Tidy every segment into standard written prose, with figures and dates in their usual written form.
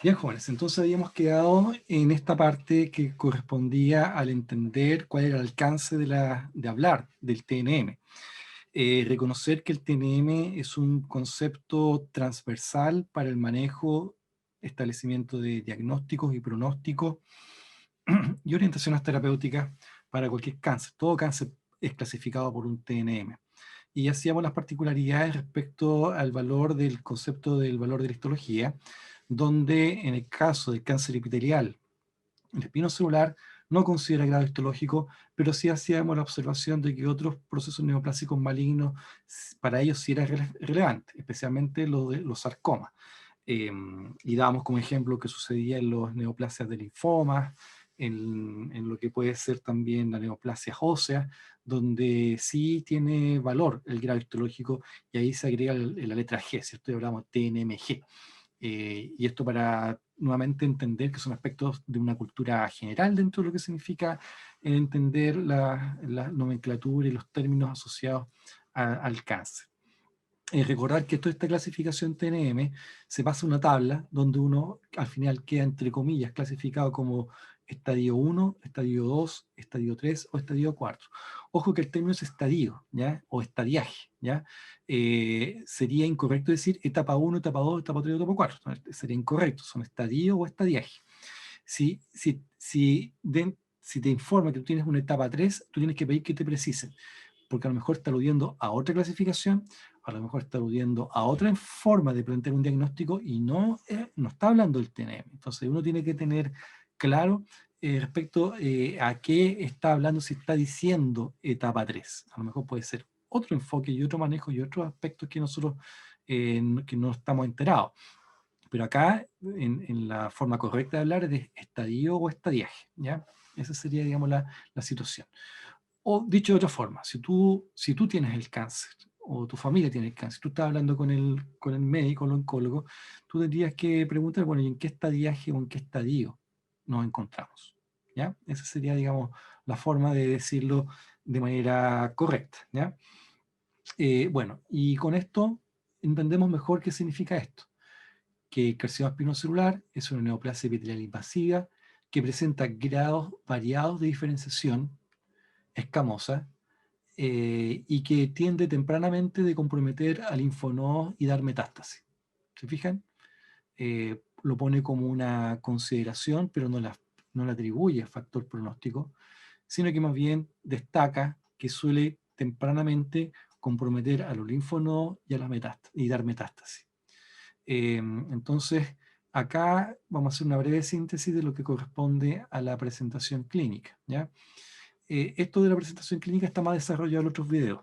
Bien, jóvenes, entonces habíamos quedado en esta parte que correspondía al entender cuál era el alcance de hablar del TNM. Reconocer que el TNM es un concepto transversal para el manejo, establecimiento de diagnósticos y pronósticos y orientaciones terapéuticas para cualquier cáncer. Todo cáncer es clasificado por un TNM. Y hacíamos las particularidades respecto al valor del concepto del valor de la histología, donde en el caso del cáncer epitelial, el espinocelular no considera grado histológico, pero sí hacíamos la observación de que otros procesos neoplásicos malignos, para ellos sí era relevante, especialmente los sarcomas. Y dábamos como ejemplo que sucedía en los neoplasias de linfomas, en lo que puede ser también la neoplasia ósea, donde sí tiene valor el grado histológico y ahí se agrega la letra G, ¿cierto? Y hablamos TNMG. Y esto para nuevamente entender que son aspectos de una cultura general dentro de lo que significa entender la nomenclatura y los términos asociados al cáncer. Recordar que toda esta clasificación TNM se pasa a una tabla donde uno al final queda entre comillas clasificado como estadio 1, estadio 2, estadio 3 o estadio 4. Ojo que el término es estadio, ¿ya? O estadiaje, ¿ya? Sería incorrecto decir etapa 1, etapa 2, etapa 3, etapa 4. Sería incorrecto, son estadio o estadiaje. Si te informa que tú tienes una etapa 3, tú tienes que pedir que te precisen, porque a lo mejor está aludiendo a otra clasificación, a lo mejor está aludiendo a otra forma de plantear un diagnóstico y no está hablando del TNM. Entonces uno tiene que tener claro respecto a qué está hablando, si está diciendo etapa 3. A lo mejor puede ser otro enfoque y otro manejo y otros aspectos que nosotros que no estamos enterados. Pero acá, en la forma correcta de hablar es de estadio o estadiaje, ¿ya? Esa sería, digamos, la situación. O dicho de otra forma, si tú tienes el cáncer o tu familia tiene el cáncer, tú estás hablando con el médico, el oncólogo, tú tendrías que preguntar, bueno, ¿y en qué estadiaje o en qué estadio nos encontramos? ¿Ya? Esa sería, digamos, la forma de decirlo de manera correcta, ¿ya? Bueno, y con esto entendemos mejor qué significa esto, que el carcinoma espinocelular es una neoplasia epitelial invasiva que presenta grados variados de diferenciación escamosa y que tiende tempranamente de comprometer al linfonodo y dar metástasis. ¿Se fijan? Lo pone como una consideración, pero no la atribuye a factor pronóstico, sino que más bien destaca que suele tempranamente comprometer a los linfonodos y, y dar metástasis. Entonces, acá vamos a hacer una breve síntesis de lo que corresponde a la presentación clínica, ¿ya? Esto de la presentación clínica está más desarrollado en otros videos.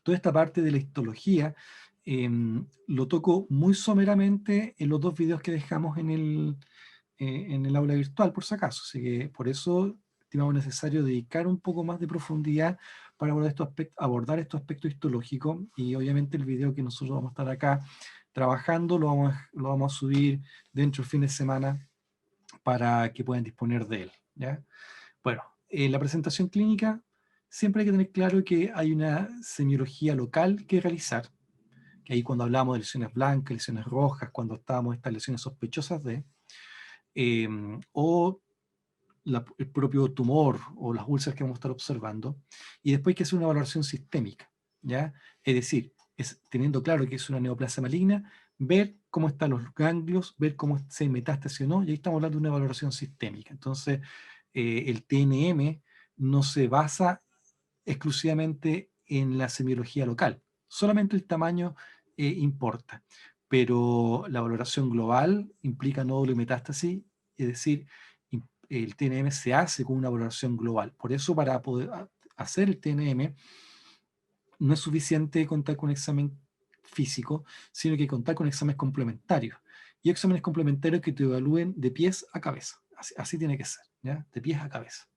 Toda esta parte de la histología lo toco muy someramente en los dos videos que dejamos en el aula virtual, por si acaso. Así que por eso estimamos necesario dedicar un poco más de profundidad para abordar estos aspectos histológicos, y obviamente el video que nosotros vamos a estar acá trabajando lo vamos a subir dentro del fin de semana para que puedan disponer de él, ¿ya? Bueno, en la presentación clínica siempre hay que tener claro que hay una semiología local que realizar, que ahí cuando hablamos de lesiones blancas, lesiones rojas, cuando estábamos en estas lesiones sospechosas eh, o el propio tumor o las úlceras que vamos a estar observando, y después hay que hacer una valoración sistémica, ¿ya? Es decir, teniendo claro que es una neoplasia maligna, ver cómo están los ganglios, ver cómo se metástasis o no, y ahí estamos hablando de una valoración sistémica. Entonces, el TNM no se basa exclusivamente en la semiología local, solamente el tamaño importa, pero la valoración global implica nódulo y metástasis, es decir, el TNM se hace con una valoración global. Por eso, para poder hacer el TNM, no es suficiente contar con un examen físico, sino que contar con exámenes complementarios. Y exámenes complementarios que te evalúen de pies a cabeza. Así tiene que ser, ¿ya? De pies a cabeza.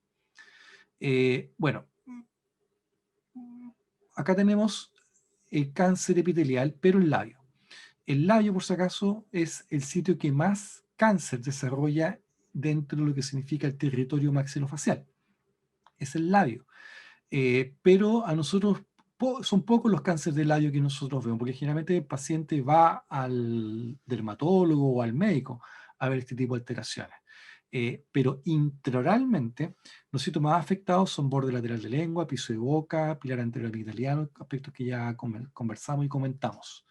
Bueno, acá tenemos el cáncer epitelial, pero el labio. El labio, por si acaso, es el sitio que más cáncer desarrolla dentro de lo que significa el territorio maxilofacial. Es el labio. Pero a nosotros son pocos los cánceres de labio que nosotros vemos, porque generalmente el paciente va al dermatólogo o al médico haber este tipo de alteraciones. Pero intraoralmente, los sitios más afectados son borde lateral de lengua, piso de boca, pilar anterior amigdaliano, aspectos que ya conversamos y comentamos.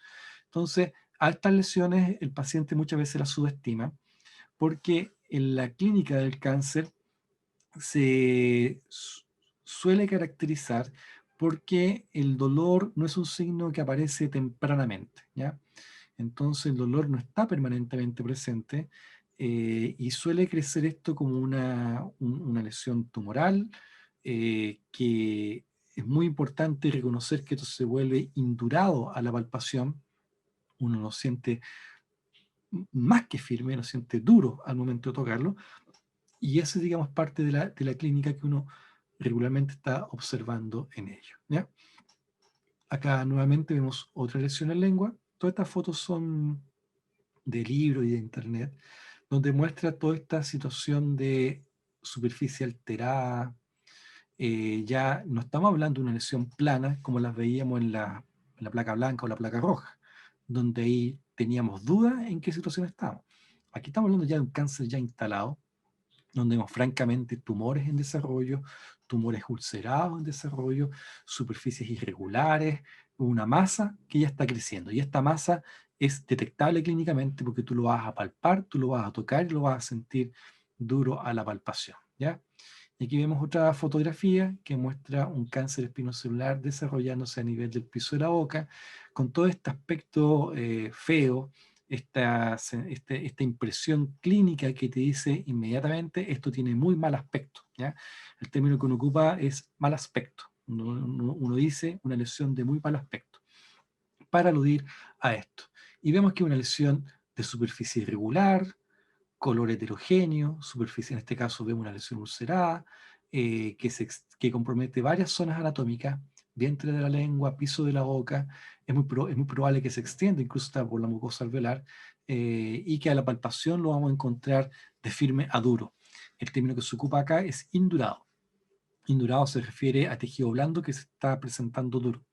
Entonces, a estas lesiones el paciente muchas veces las subestima porque en la clínica del cáncer se suele caracterizar porque el dolor no es un signo que aparece tempranamente, ¿ya? Entonces el dolor no está permanentemente presente y suele crecer esto como una lesión tumoral que es muy importante reconocer que esto se vuelve indurado a la palpación. Uno lo siente más que firme, lo siente duro al momento de tocarlo, y eso es, digamos, parte de la clínica que uno regularmente está observando en ello, ¿ya? Acá nuevamente vemos otra lesión en lengua. Todas estas fotos son de libros y de internet, donde muestra toda esta situación de superficie alterada. Ya no estamos hablando de una lesión plana como las veíamos en la placa blanca o la placa roja, donde ahí teníamos dudas en qué situación estábamos. Aquí estamos hablando ya de un cáncer ya instalado, donde vemos francamente tumores en desarrollo, tumores ulcerados en desarrollo, superficies irregulares, una masa que ya está creciendo. Y esta masa es detectable clínicamente porque tú lo vas a palpar, tú lo vas a tocar y lo vas a sentir duro a la palpación, ¿ya? Y aquí vemos otra fotografía que muestra un cáncer espinocelular desarrollándose a nivel del piso de la boca, con todo este aspecto feo, esta impresión clínica que te dice inmediatamente esto tiene muy mal aspecto, ¿ya? El término que uno ocupa es mal aspecto. Uno dice una lesión de muy mal aspecto para aludir a esto. Y vemos que es una lesión de superficie irregular, color heterogéneo, superficie, en este caso vemos una lesión ulcerada, que compromete varias zonas anatómicas, vientre de la lengua, piso de la boca, es muy probable que se extienda incluso hasta por la mucosa alveolar, y que a la palpación lo vamos a encontrar de firme a duro. El término que se ocupa acá es indurado. Indurado se refiere a tejido blando que se está presentando duro.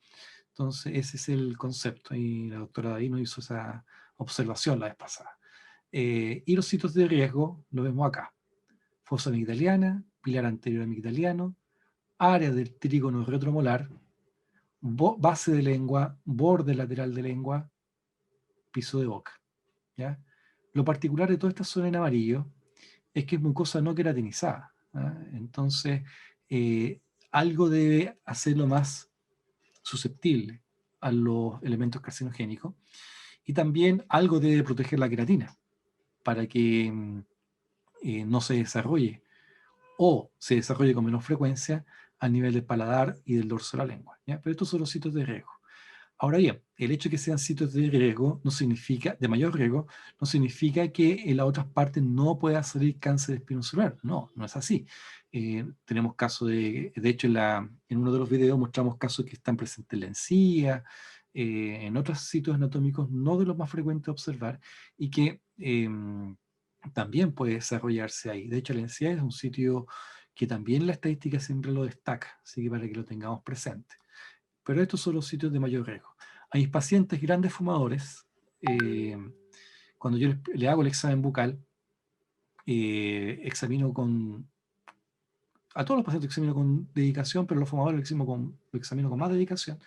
Entonces, ese es el concepto, y la doctora David nos hizo esa observación la vez pasada. Y los sitios de riesgo lo vemos acá. Fosa amigdaliana, pilar anterior amigdaliano, área del trígono retromolar, base de lengua, borde lateral de lengua, piso de boca, ¿ya? Lo particular de toda esta zona en amarillo es que es mucosa no queratinizada, ¿ah? Entonces, algo debe hacerlo más susceptible a los elementos carcinogénicos, y también algo debe proteger la queratina para que no se desarrolle o se desarrolle con menos frecuencia a nivel del paladar y del dorso de la lengua, ¿ya? Pero estos son los sitios de riesgo. Ahora bien, el hecho de que sean sitios de riesgo no significa, de mayor riesgo, no significa que en las otras partes no pueda salir cáncer espinocelular. No, no es así. Tenemos casos de hecho en uno de los videos mostramos casos que están presentes en la encía, en otros sitios anatómicos no de los más frecuentes de observar, y que también puede desarrollarse ahí. De hecho, la encía es un sitio que también la estadística siempre lo destaca, así que para que lo tengamos presente. Pero estos son los sitios de mayor riesgo. A mis pacientes grandes fumadores, eh, cuando yo le hago el examen bucal, examino a todos los pacientes examino con dedicación, pero los fumadores lo examino con más dedicación,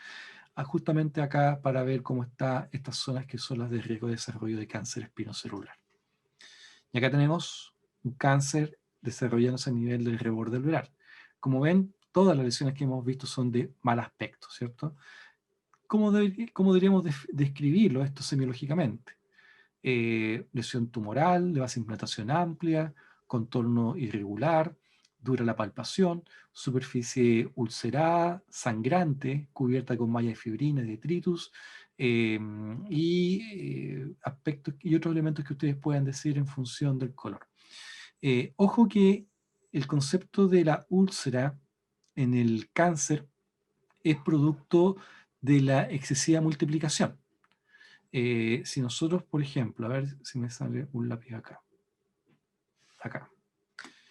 justamente acá para ver cómo están estas zonas que son las de riesgo de desarrollo de cáncer espinocelular. Y acá tenemos un cáncer desarrollándose a nivel del reborde alveolar. Como ven, todas las lesiones que hemos visto son de mal aspecto, ¿cierto? ¿Cómo deberíamos describirlo esto semiológicamente? Lesión tumoral, de base de implantación amplia, contorno irregular, dura la palpación, superficie ulcerada, sangrante, cubierta con malla de fibrina y detritus, aspectos y otros elementos que ustedes puedan decir en función del color. Ojo que el concepto de la úlcera en el cáncer es producto de la excesiva multiplicación. Si nosotros, por ejemplo, a ver si me sale un lápiz acá.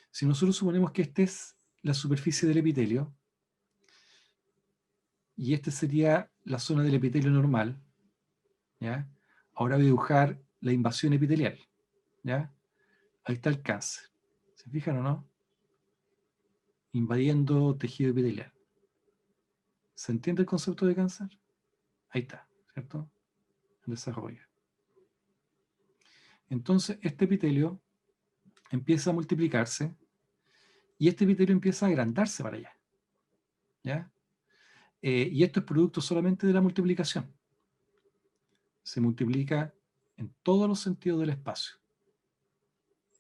Si nosotros suponemos que esta es la superficie del epitelio, y esta sería la zona del epitelio normal, ¿ya? Ahora voy a dibujar la invasión epitelial, ¿ya? Ahí está el cáncer. ¿Se fijan o no? Invadiendo tejido epitelial. ¿Se entiende el concepto de cáncer? Ahí está, ¿cierto? En desarrollo. Entonces, este epitelio empieza a multiplicarse y este epitelio empieza a agrandarse para allá. ¿Ya? Y esto es producto solamente de la multiplicación. Se multiplica en todos los sentidos del espacio.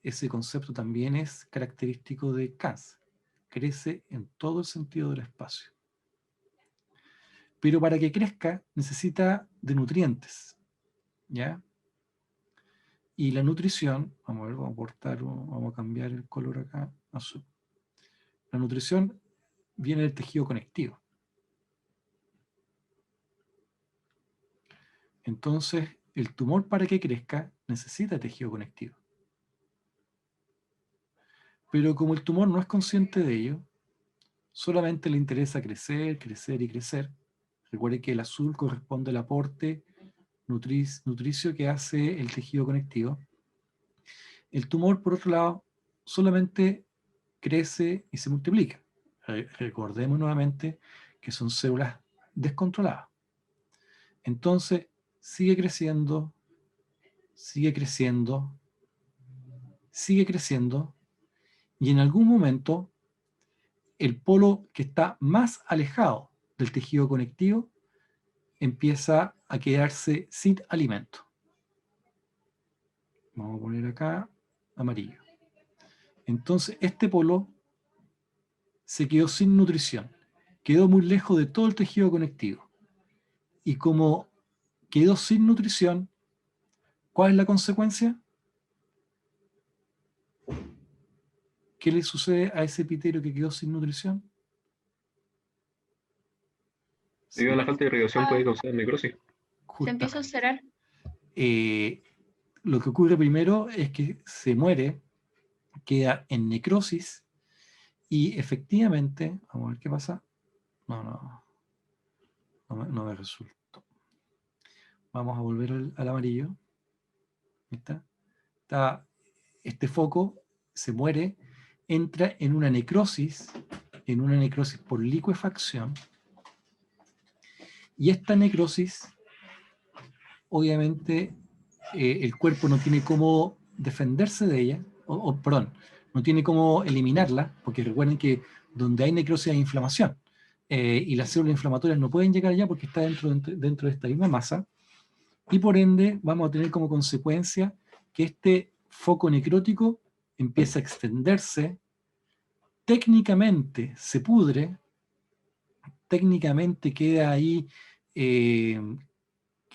Ese concepto también es característico de cáncer. Crece en todo el sentido del espacio. Pero para que crezca necesita de nutrientes, ¿ya? Y la nutrición, vamos a ver, vamos a cambiar el color acá, azul. La nutrición viene del tejido conectivo. Entonces, el tumor para que crezca necesita tejido conectivo. Pero como el tumor no es consciente de ello, solamente le interesa crecer, crecer y crecer. Recuerde que el azul corresponde al aporte nutricio que hace el tejido conectivo. El tumor, por otro lado, solamente crece y se multiplica. Recordemos nuevamente que son células descontroladas. Entonces, sigue creciendo, sigue creciendo, sigue creciendo, y en algún momento el polo que está más alejado del tejido conectivo empieza a quedarse sin alimento. Vamos a poner acá amarillo. Entonces, este polo se quedó sin nutrición, quedó muy lejos de todo el tejido conectivo. Y como quedó sin nutrición, ¿cuál es la consecuencia? ¿Qué le sucede a ese epitelio que quedó sin nutrición? Debido a la falta de irrigación Ah, puede causar necrosis. se empieza a Justamente. ulcerar. Lo que ocurre primero es que se muere, queda en necrosis y efectivamente, vamos a ver qué pasa. No me resultó. Vamos a volver al amarillo. Ahí está. Este foco se muere, entra en una necrosis por licuefacción, y esta necrosis, obviamente, el cuerpo no tiene cómo defenderse de ella, perdón, no tiene cómo eliminarla, porque recuerden que donde hay necrosis hay inflamación, y las células inflamatorias no pueden llegar allá porque está dentro de esta misma masa, y por ende vamos a tener como consecuencia que este foco necrótico empieza a extenderse, técnicamente se pudre, técnicamente queda ahí, eh,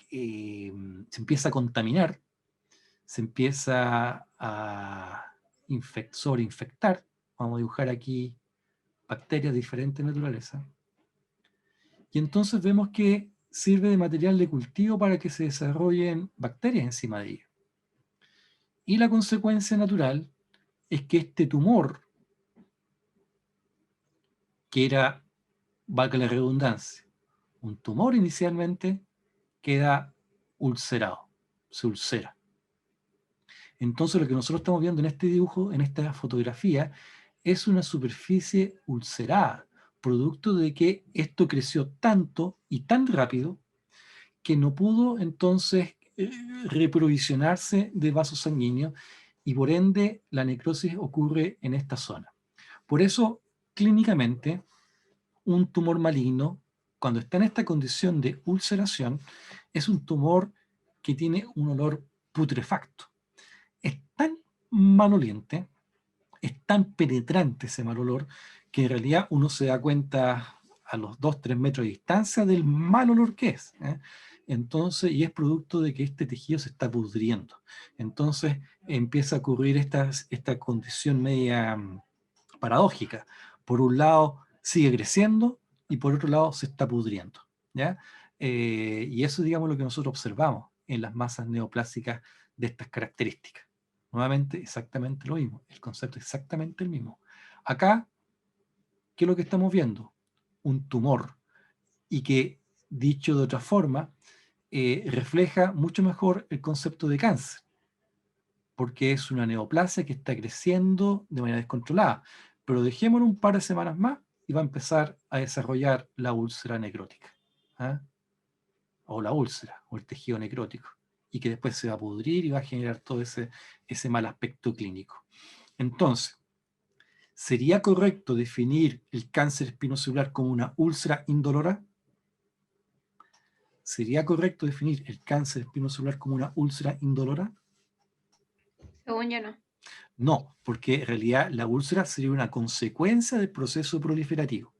se empieza a contaminar, se empieza a sobreinfectar. Vamos a dibujar aquí bacterias de diferente naturaleza. Y entonces vemos que sirve de material de cultivo para que se desarrollen bacterias encima de ella. Y la consecuencia natural es que este tumor, que era, valga la redundancia, un tumor inicialmente, queda ulcerado, se ulcera. Entonces lo que nosotros estamos viendo en este dibujo, en esta fotografía, es una superficie ulcerada, producto de que esto creció tanto y tan rápido que no pudo entonces reprovisionarse de vasos sanguíneos, y por ende la necrosis ocurre en esta zona. Por eso, clínicamente, un tumor maligno, cuando está en esta condición de ulceración, es un tumor que tiene un olor putrefacto. Es tan maloliente, es tan penetrante ese mal olor, que en realidad uno se da cuenta a los 2-3 metros de distancia del mal olor que es. Entonces, y es producto de que este tejido se está pudriendo. Entonces empieza a ocurrir esta condición media paradójica. Por un lado sigue creciendo y por otro lado se está pudriendo, ¿ya? Y eso, digamos, lo que nosotros observamos en las masas neoplásicas de estas características. Nuevamente, exactamente lo mismo, el concepto es exactamente el mismo. Acá, ¿qué es lo que estamos viendo? Un tumor, y que, dicho de otra forma, refleja mucho mejor el concepto de cáncer. porque es una neoplasia que está creciendo de manera descontrolada. Pero dejémoslo un par de semanas más y va a empezar a desarrollar la úlcera necrótica, ¿ah? O la úlcera, o el tejido necrótico, y que después se va a pudrir y va a generar todo ese mal aspecto clínico. Entonces, ¿sería correcto definir el cáncer espinocelular como una úlcera indolora? ¿Sería correcto definir el cáncer espinocelular como una úlcera indolora? Según yo no. No, porque en realidad la úlcera sería una consecuencia del proceso proliferativo.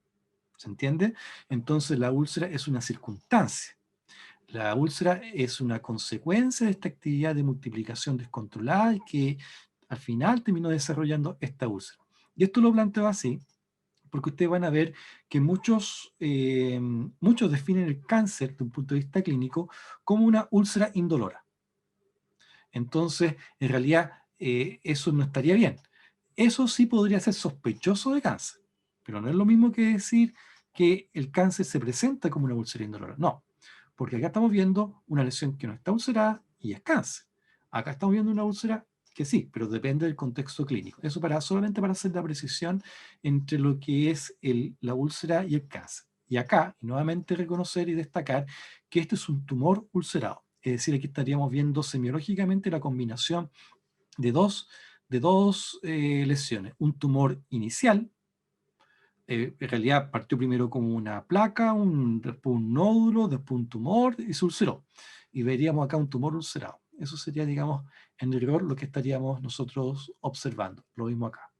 ¿Se entiende? Entonces la úlcera es una circunstancia. La úlcera es una consecuencia de esta actividad de multiplicación descontrolada y que al final terminó desarrollando esta úlcera. Y esto lo planteo así, porque ustedes van a ver que muchos definen el cáncer de un punto de vista clínico como una úlcera indolora. Entonces, en realidad, eso no estaría bien. Eso sí podría ser sospechoso de cáncer, pero no es lo mismo que decir que el cáncer se presenta como una úlcera indolora. No, porque acá estamos viendo una lesión que no está ulcerada y es cáncer. Acá estamos viendo una úlcera que sí, pero depende del contexto clínico. Eso solamente para hacer la precisión entre lo que es la úlcera y el cáncer. Y acá, y nuevamente reconocer y destacar que este es un tumor ulcerado. Es decir, aquí estaríamos viendo semiológicamente la combinación de dos lesiones. Un tumor inicial, en realidad partió primero como una placa, después un nódulo, después un tumor y se ulceró. Y veríamos acá un tumor ulcerado. Eso sería, digamos, en rigor lo que estaríamos nosotros observando. Lo mismo acá.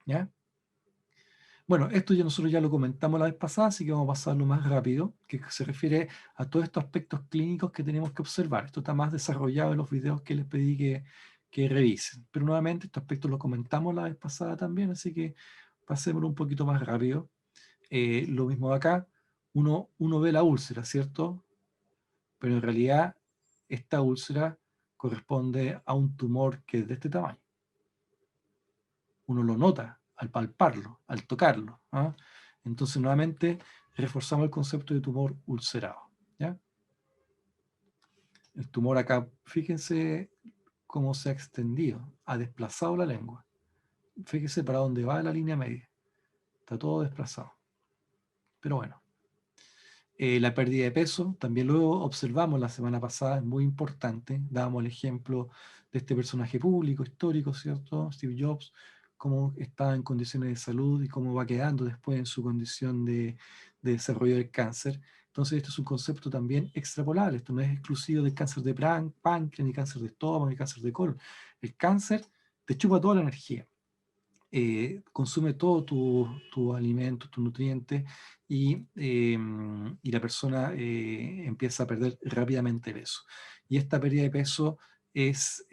¿Ya? Bueno, esto ya nosotros ya lo comentamos la vez pasada, así que vamos a pasarlo más rápido, que se refiere a todos estos aspectos clínicos que tenemos que observar. Esto está más desarrollado en los videos que les pedí que revisen. Pero nuevamente, estos aspectos los comentamos la vez pasada también, así que pasémoslo un poquito más rápido. Lo mismo de acá, uno ve la úlcera, ¿cierto? Pero en realidad esta úlcera corresponde a un tumor que es de este tamaño. Uno lo nota al palparlo, al tocarlo, ¿ah? Entonces, nuevamente, reforzamos el concepto de tumor ulcerado, ¿ya? El tumor acá, fíjense cómo se ha extendido, ha desplazado la lengua. Fíjense para dónde va la línea media. Está todo desplazado. Pero bueno, la pérdida de peso, también lo observamos la semana pasada, es muy importante. Dábamos el ejemplo de este personaje público, histórico, ¿cierto? Steve Jobs, cómo está en condiciones de salud y cómo va quedando después en su condición de desarrollo del cáncer. Entonces, esto es un concepto también extrapolable. Esto no es exclusivo del cáncer de páncreas, ni cáncer de estómago, ni cáncer de colon. El cáncer te chupa toda la energía. Consume todo tu alimento, tus nutrientes, y la persona empieza a perder rápidamente peso. Y esta pérdida de peso es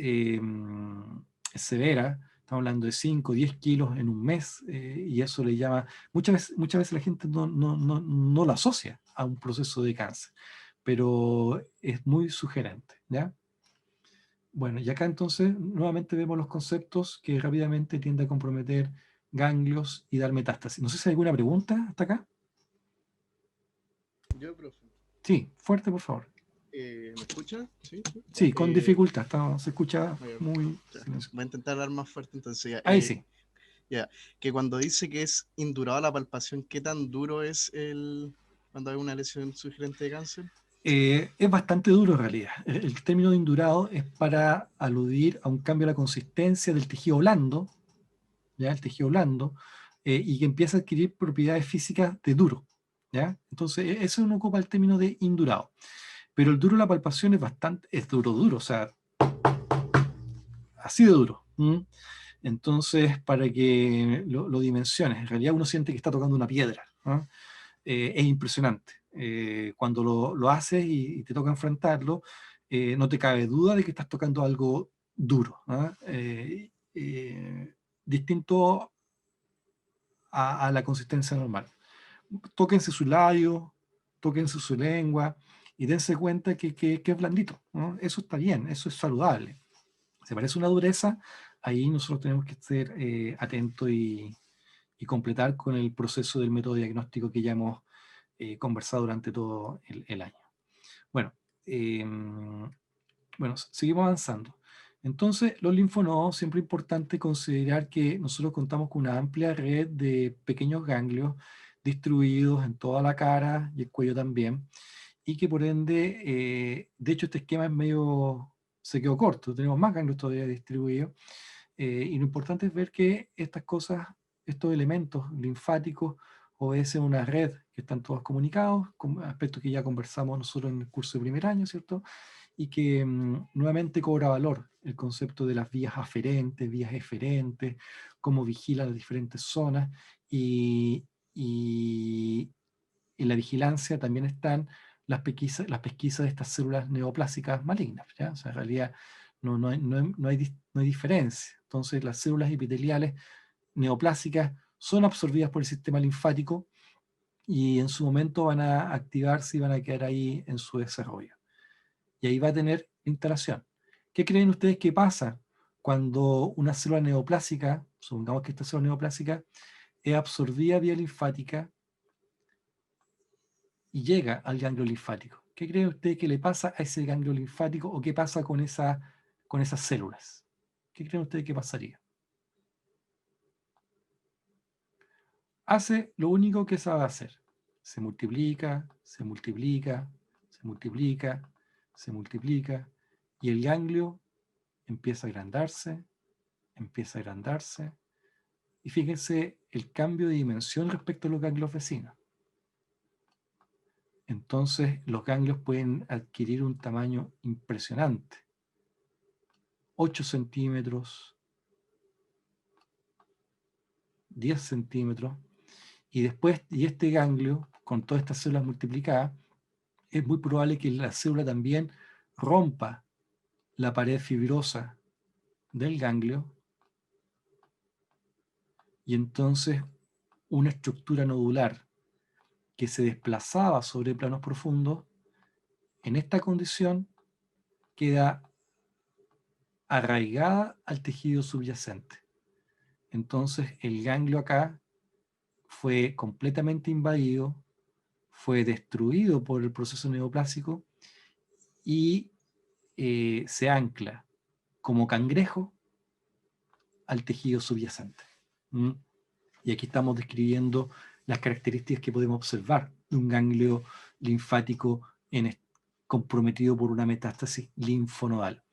severa, estamos hablando de 5 o 10 kilos en un mes, y eso le llama, muchas veces la gente no lo asocia a un proceso de cáncer, pero es muy sugerente, ¿ya? Bueno, y acá entonces nuevamente vemos los conceptos que rápidamente tiende a comprometer ganglios y dar metástasis. No sé si hay alguna pregunta hasta acá. Yo, profe. Sí, fuerte, por favor. ¿Me escucha? Sí. Sí, con Eh, dificultad, se escucha Voy muy ya, silencioso. voy a intentar hablar más fuerte entonces. Ya, Ahí sí. ya, que cuando dice que es indurada la palpación, ¿qué tan duro es cuando hay una lesión sugerente de cáncer? Es bastante duro en realidad. El término de indurado es para aludir a un cambio de la consistencia del tejido blando, ¿ya? El tejido blando, y que empieza a adquirir propiedades físicas de duro, ¿ya? Entonces, eso uno ocupa el término de indurado. Pero el duro de la palpación es duro, o sea, así de duro. ¿M? Entonces, para que lo dimensiones, en realidad uno siente que está tocando una piedra, ¿no? Es impresionante. Cuando lo haces y te toca enfrentarlo, no te cabe duda de que estás tocando algo duro, ¿no? Distinto a la consistencia normal. Tóquense su labio, tóquense su lengua y dense cuenta que es blandito, ¿no? Eso está bien, eso es saludable. Si parece una dureza, ahí nosotros tenemos que ser atentos y completar con el proceso del método diagnóstico que ya hemos conversado durante todo el año. Bueno, eh, bueno, seguimos avanzando. Entonces, los linfonodos, siempre es importante considerar que nosotros contamos con una amplia red de pequeños ganglios distribuidos en toda la cara y el cuello también, y que por ende, de hecho este esquema es medio, se quedó corto, tenemos más ganglios todavía distribuidos, y lo importante es ver que estas cosas, estos elementos linfáticos, obedecen a una red que están todos comunicados, con aspectos que ya conversamos nosotros en el curso de primer año, ¿cierto? Y que nuevamente cobra valor el concepto de las vías aferentes, vías eferentes, cómo vigila las diferentes zonas, y, y en la vigilancia también están las pesquisas de estas células neoplásicas malignas, ¿ya? O sea, en realidad no hay diferencia. Entonces, las células epiteliales neoplásicas son absorbidas por el sistema linfático y en su momento van a activarse y van a quedar ahí en su desarrollo. Y ahí va a tener instalación. ¿Qué creen ustedes que pasa cuando una célula neoplásica, supongamos que esta célula neoplásica, es absorbida vía linfática y llega al ganglio linfático? ¿Qué creen ustedes que le pasa a ese ganglio linfático o qué pasa con esas células? ¿Qué creen ustedes que pasaría? Hace lo único que sabe hacer. Se multiplica, se multiplica, se multiplica, se multiplica, y el ganglio empieza a agrandarse, empieza a agrandarse, y fíjense el cambio de dimensión respecto a los ganglios vecinos. Entonces los ganglios pueden adquirir un tamaño impresionante. 8 centímetros, 10 centímetros, y después, y este ganglio, con todas estas células multiplicadas, es muy probable que la célula también rompa la pared fibrosa del ganglio, y entonces una estructura nodular que se desplazaba sobre planos profundos, en esta condición queda arraigada al tejido subyacente. Entonces el ganglio acá fue completamente invadido, fue destruido por el proceso neoplásico y se ancla como cangrejo al tejido subyacente. ¿Mm? Y aquí estamos describiendo las características que podemos observar de un ganglio linfático comprometido por una metástasis linfonodal.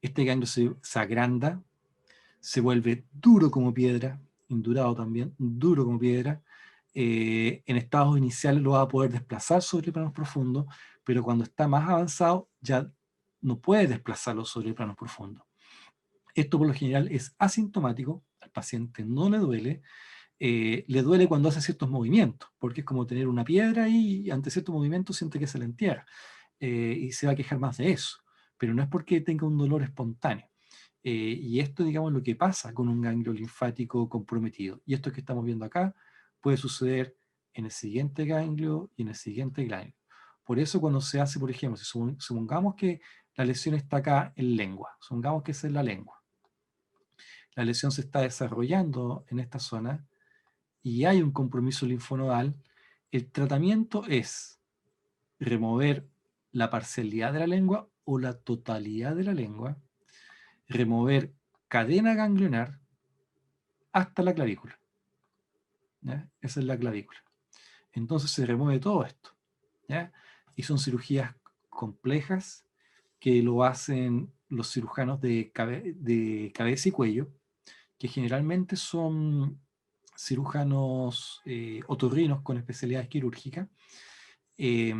Este ganglio se agranda, se vuelve duro como piedra, indurado también, duro como piedra. En estados iniciales lo va a poder desplazar sobre planos profundos, pero cuando está más avanzado ya no puede desplazarlo sobre planos profundos. Esto por lo general es asintomático, al paciente no le duele cuando hace ciertos movimientos, porque es como tener una piedra y ante ciertos movimientos siente que se le entierra, y se va a quejar más de eso, pero no es porque tenga un dolor espontáneo. Y esto, digamos, lo que pasa con un ganglio linfático comprometido. Y esto que estamos viendo acá puede suceder en el siguiente ganglio y en el siguiente ganglio. Por eso cuando se hace, por ejemplo, si supongamos que la lesión está acá en lengua, supongamos que esa es la lengua. La lesión se está desarrollando en esta zona y hay un compromiso linfonodal. El tratamiento es remover la parcialidad de la lengua o la totalidad de la lengua, remover cadena ganglionar hasta la clavícula. ¿Ya? Esa es la clavícula. Entonces se remueve todo esto. ¿Ya? Y son cirugías complejas que lo hacen los cirujanos de cabeza y cuello, que generalmente son cirujanos otorrinos con especialidades quirúrgicas, y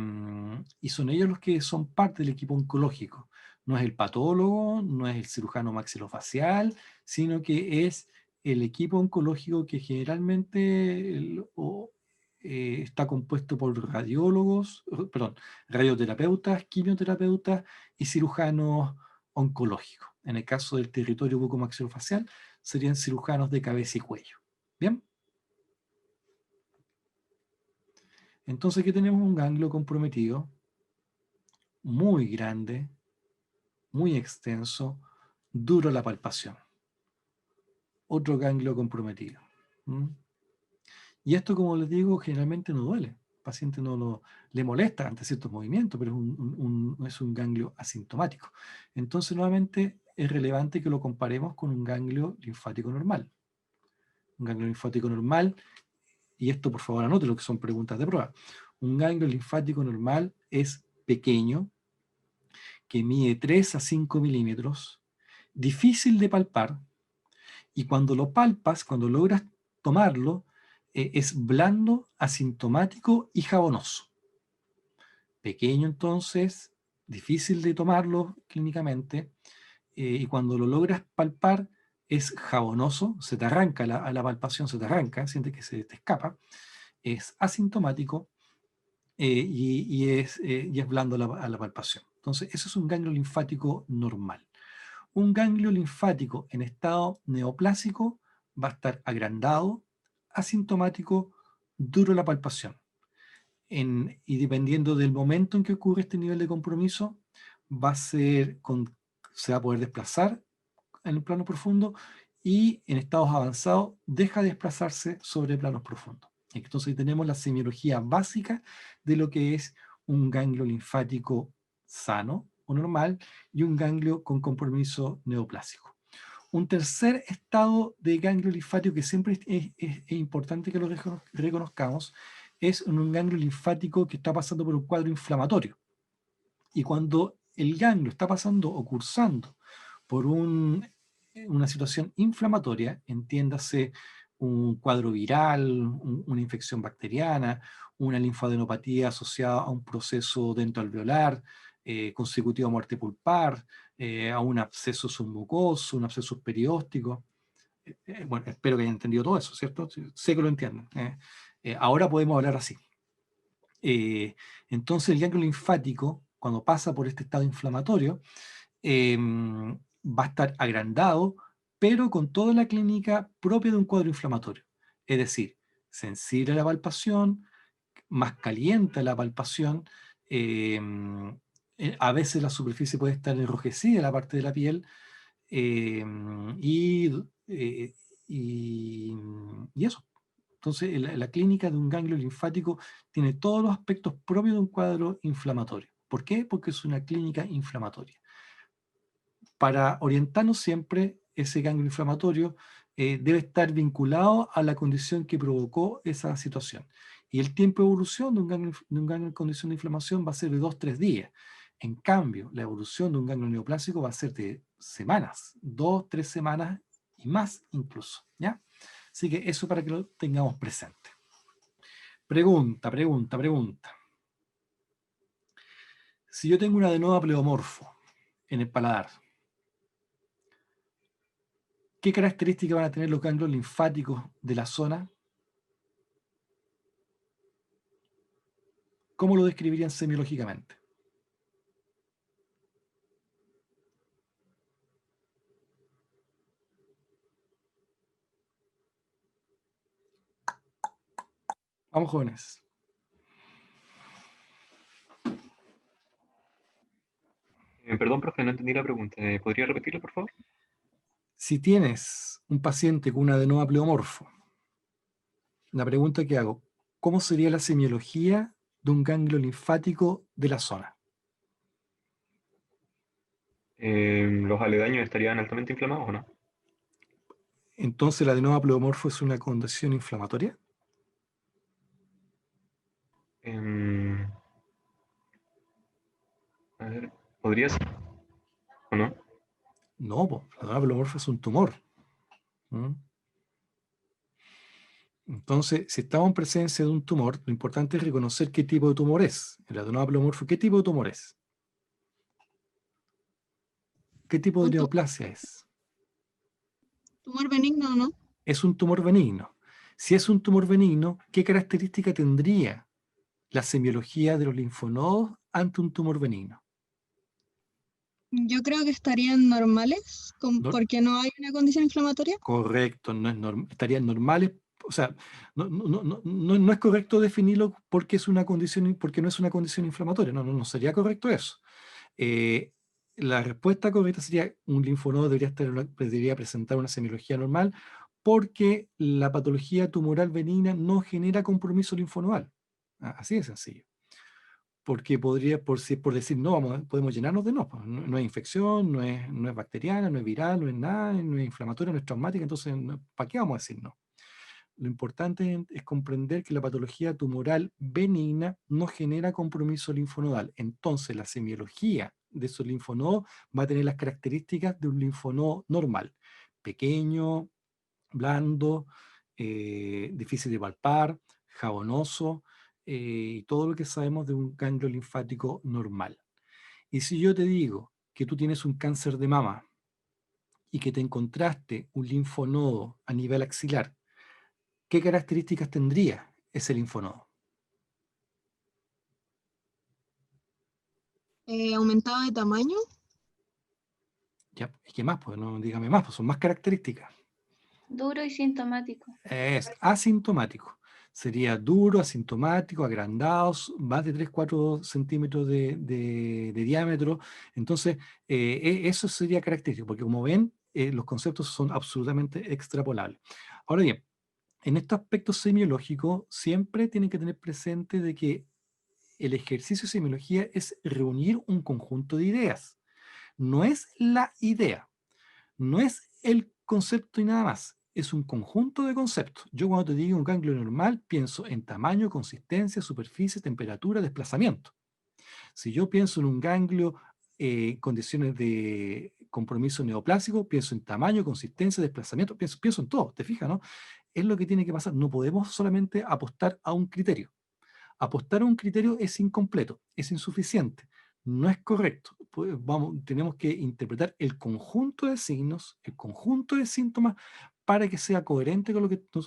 son ellos los que son parte del equipo oncológico. No es el patólogo, no es el cirujano maxilofacial, sino que es el equipo oncológico que generalmente está compuesto por radiólogos, perdón, radioterapeutas, quimioterapeutas y cirujanos oncológicos. En el caso del territorio bucomaxilofacial, serían cirujanos de cabeza y cuello. ¿Bien? Entonces aquí tenemos un ganglio comprometido, muy grande, muy extenso, duro a la palpación. Otro ganglio comprometido. ¿Mm? Y esto, como les digo, generalmente no duele. El paciente le molesta ante ciertos movimientos, pero es un ganglio asintomático. Entonces, nuevamente, es relevante que lo comparemos con un ganglio linfático normal. Un ganglio linfático normal, y esto por favor anótelo, que son preguntas de prueba. Un ganglio linfático normal es pequeño, que mide 3 a 5 milímetros, difícil de palpar, y cuando lo palpas, cuando logras tomarlo, es blando, asintomático y jabonoso. Pequeño entonces, difícil de tomarlo clínicamente, y cuando lo logras palpar es jabonoso, se te arranca a la palpación, se te arranca, sientes que se te escapa, es asintomático y es blando a la palpación. Entonces, eso es un ganglio linfático normal. Un ganglio linfático en estado neoplásico va a estar agrandado, asintomático, duro la palpación. Y dependiendo del momento en que ocurre este nivel de compromiso, se va a poder desplazar en el plano profundo y en estados avanzados deja de desplazarse sobre planos profundos. Entonces tenemos la semiología básica de lo que es un ganglio linfático sano o normal y un ganglio con compromiso neoplásico. Un tercer estado de ganglio linfático que siempre es importante que lo reconozcamos es un ganglio linfático que está pasando por un cuadro inflamatorio. Y cuando el ganglio está pasando o cursando por una situación inflamatoria, entiéndase un cuadro viral, una infección bacteriana, una linfadenopatía asociada a un proceso dentoalveolar, consecutivo a muerte pulpar, a un absceso submucoso, un absceso perióstico. Bueno, espero que hayan entendido todo eso, ¿cierto? Sé que lo entienden. Ahora podemos hablar así. Entonces el ganglio linfático, cuando pasa por este estado inflamatorio, va a estar agrandado, pero con toda la clínica propia de un cuadro inflamatorio. Es decir, sensible a la palpación, más caliente a la palpación, a veces la superficie puede estar enrojecida, la parte de la piel, y, y eso. Entonces, la clínica de un ganglio linfático tiene todos los aspectos propios de un cuadro inflamatorio. ¿Por qué? Porque es una clínica inflamatoria. Para orientarnos siempre, ese ganglio inflamatorio debe estar vinculado a la condición que provocó esa situación. Y el tiempo de evolución de un ganglio en condición de inflamación va a ser de 2-3 días. En cambio, la evolución de un ganglio neoplásico va a ser de semanas, 2-3 semanas y más incluso, ¿ya? Así que eso para que lo tengamos presente. Pregunta. Si yo tengo un adenoma pleomorfo en el paladar, ¿qué características van a tener los ganglios linfáticos de la zona? ¿Cómo lo describirían semiológicamente? Vamos, jóvenes. Perdón, profe, no entendí la pregunta. ¿Podría repetirla, por favor? Si tienes un paciente con un adenoma pleomorfo, la pregunta que hago, ¿cómo sería la semiología de un ganglio linfático de la zona? ¿Los aledaños estarían altamente inflamados o no? Entonces, ¿el adenoma pleomorfo es una condición inflamatoria? Em, a ver, ¿podría ser o no? No, el adenoma pleomorfo es un tumor. ¿Mm? Entonces, si estamos en presencia de un tumor, lo importante es reconocer qué tipo de tumor es. El adenoma pleomorfo, ¿qué tipo de tumor es? ¿Qué tipo de Un neoplasia es? tumor benigno, ¿no? Es un tumor benigno. Si es un tumor benigno, ¿qué característica tendría la semiología de los linfonodos ante un tumor benigno? Yo creo que estarían normales, ¿No? porque no hay una condición inflamatoria. Correcto, estarían normales. O sea, no es correcto definirlo porque porque no es una condición inflamatoria. No sería correcto eso. Eh, la respuesta correcta sería un linfonodo debería presentar una semiología normal porque la patología tumoral benigna no genera compromiso linfonodal. Así de sencillo. porque podría, por decir no, podemos llenarnos de no, pues, no es infección, no es bacteriana, no es viral, no es nada, no es inflamatoria, no es traumática, entonces, ¿para qué vamos a decir no? Lo importante es comprender que la patología tumoral benigna no genera compromiso linfonodal. Entonces, la semiología de esos linfonodos va a tener las características de un linfonodo normal. Pequeño, blando, difícil de palpar, jabonoso, y todo lo que sabemos de un ganglio linfático normal. Y si yo te digo que tú tienes un cáncer de mama y que te encontraste un linfonodo a nivel axilar, ¿qué características tendría ese linfonodo? Aumentado de tamaño. ¿Ya? ¿Y qué más? Pues no, dígame más, pues son más características. Duro y sintomático. Es asintomático. Sería duro, asintomático, agrandados, más de 3-4 centímetros de diámetro. Entonces, eso sería característico, porque como ven, los conceptos son absolutamente extrapolables. Ahora bien, en estos aspectos semiológicos, siempre tienen que tener presente de que el ejercicio de semiología es reunir un conjunto de ideas. No es la idea, no es el concepto y nada más, es un conjunto de conceptos. Yo cuando te digo un ganglio normal, pienso en tamaño, consistencia, superficie, temperatura, desplazamiento. Si yo pienso en un ganglio, condiciones de compromiso neoplásico, pienso en tamaño, consistencia, desplazamiento, pienso en todo, ¿te fijas, no? Es lo que tiene que pasar. No podemos solamente apostar a un criterio. Apostar a un criterio es incompleto, es insuficiente, no es correcto. Pues tenemos que interpretar el conjunto de signos, el conjunto de síntomas, para que sea coherente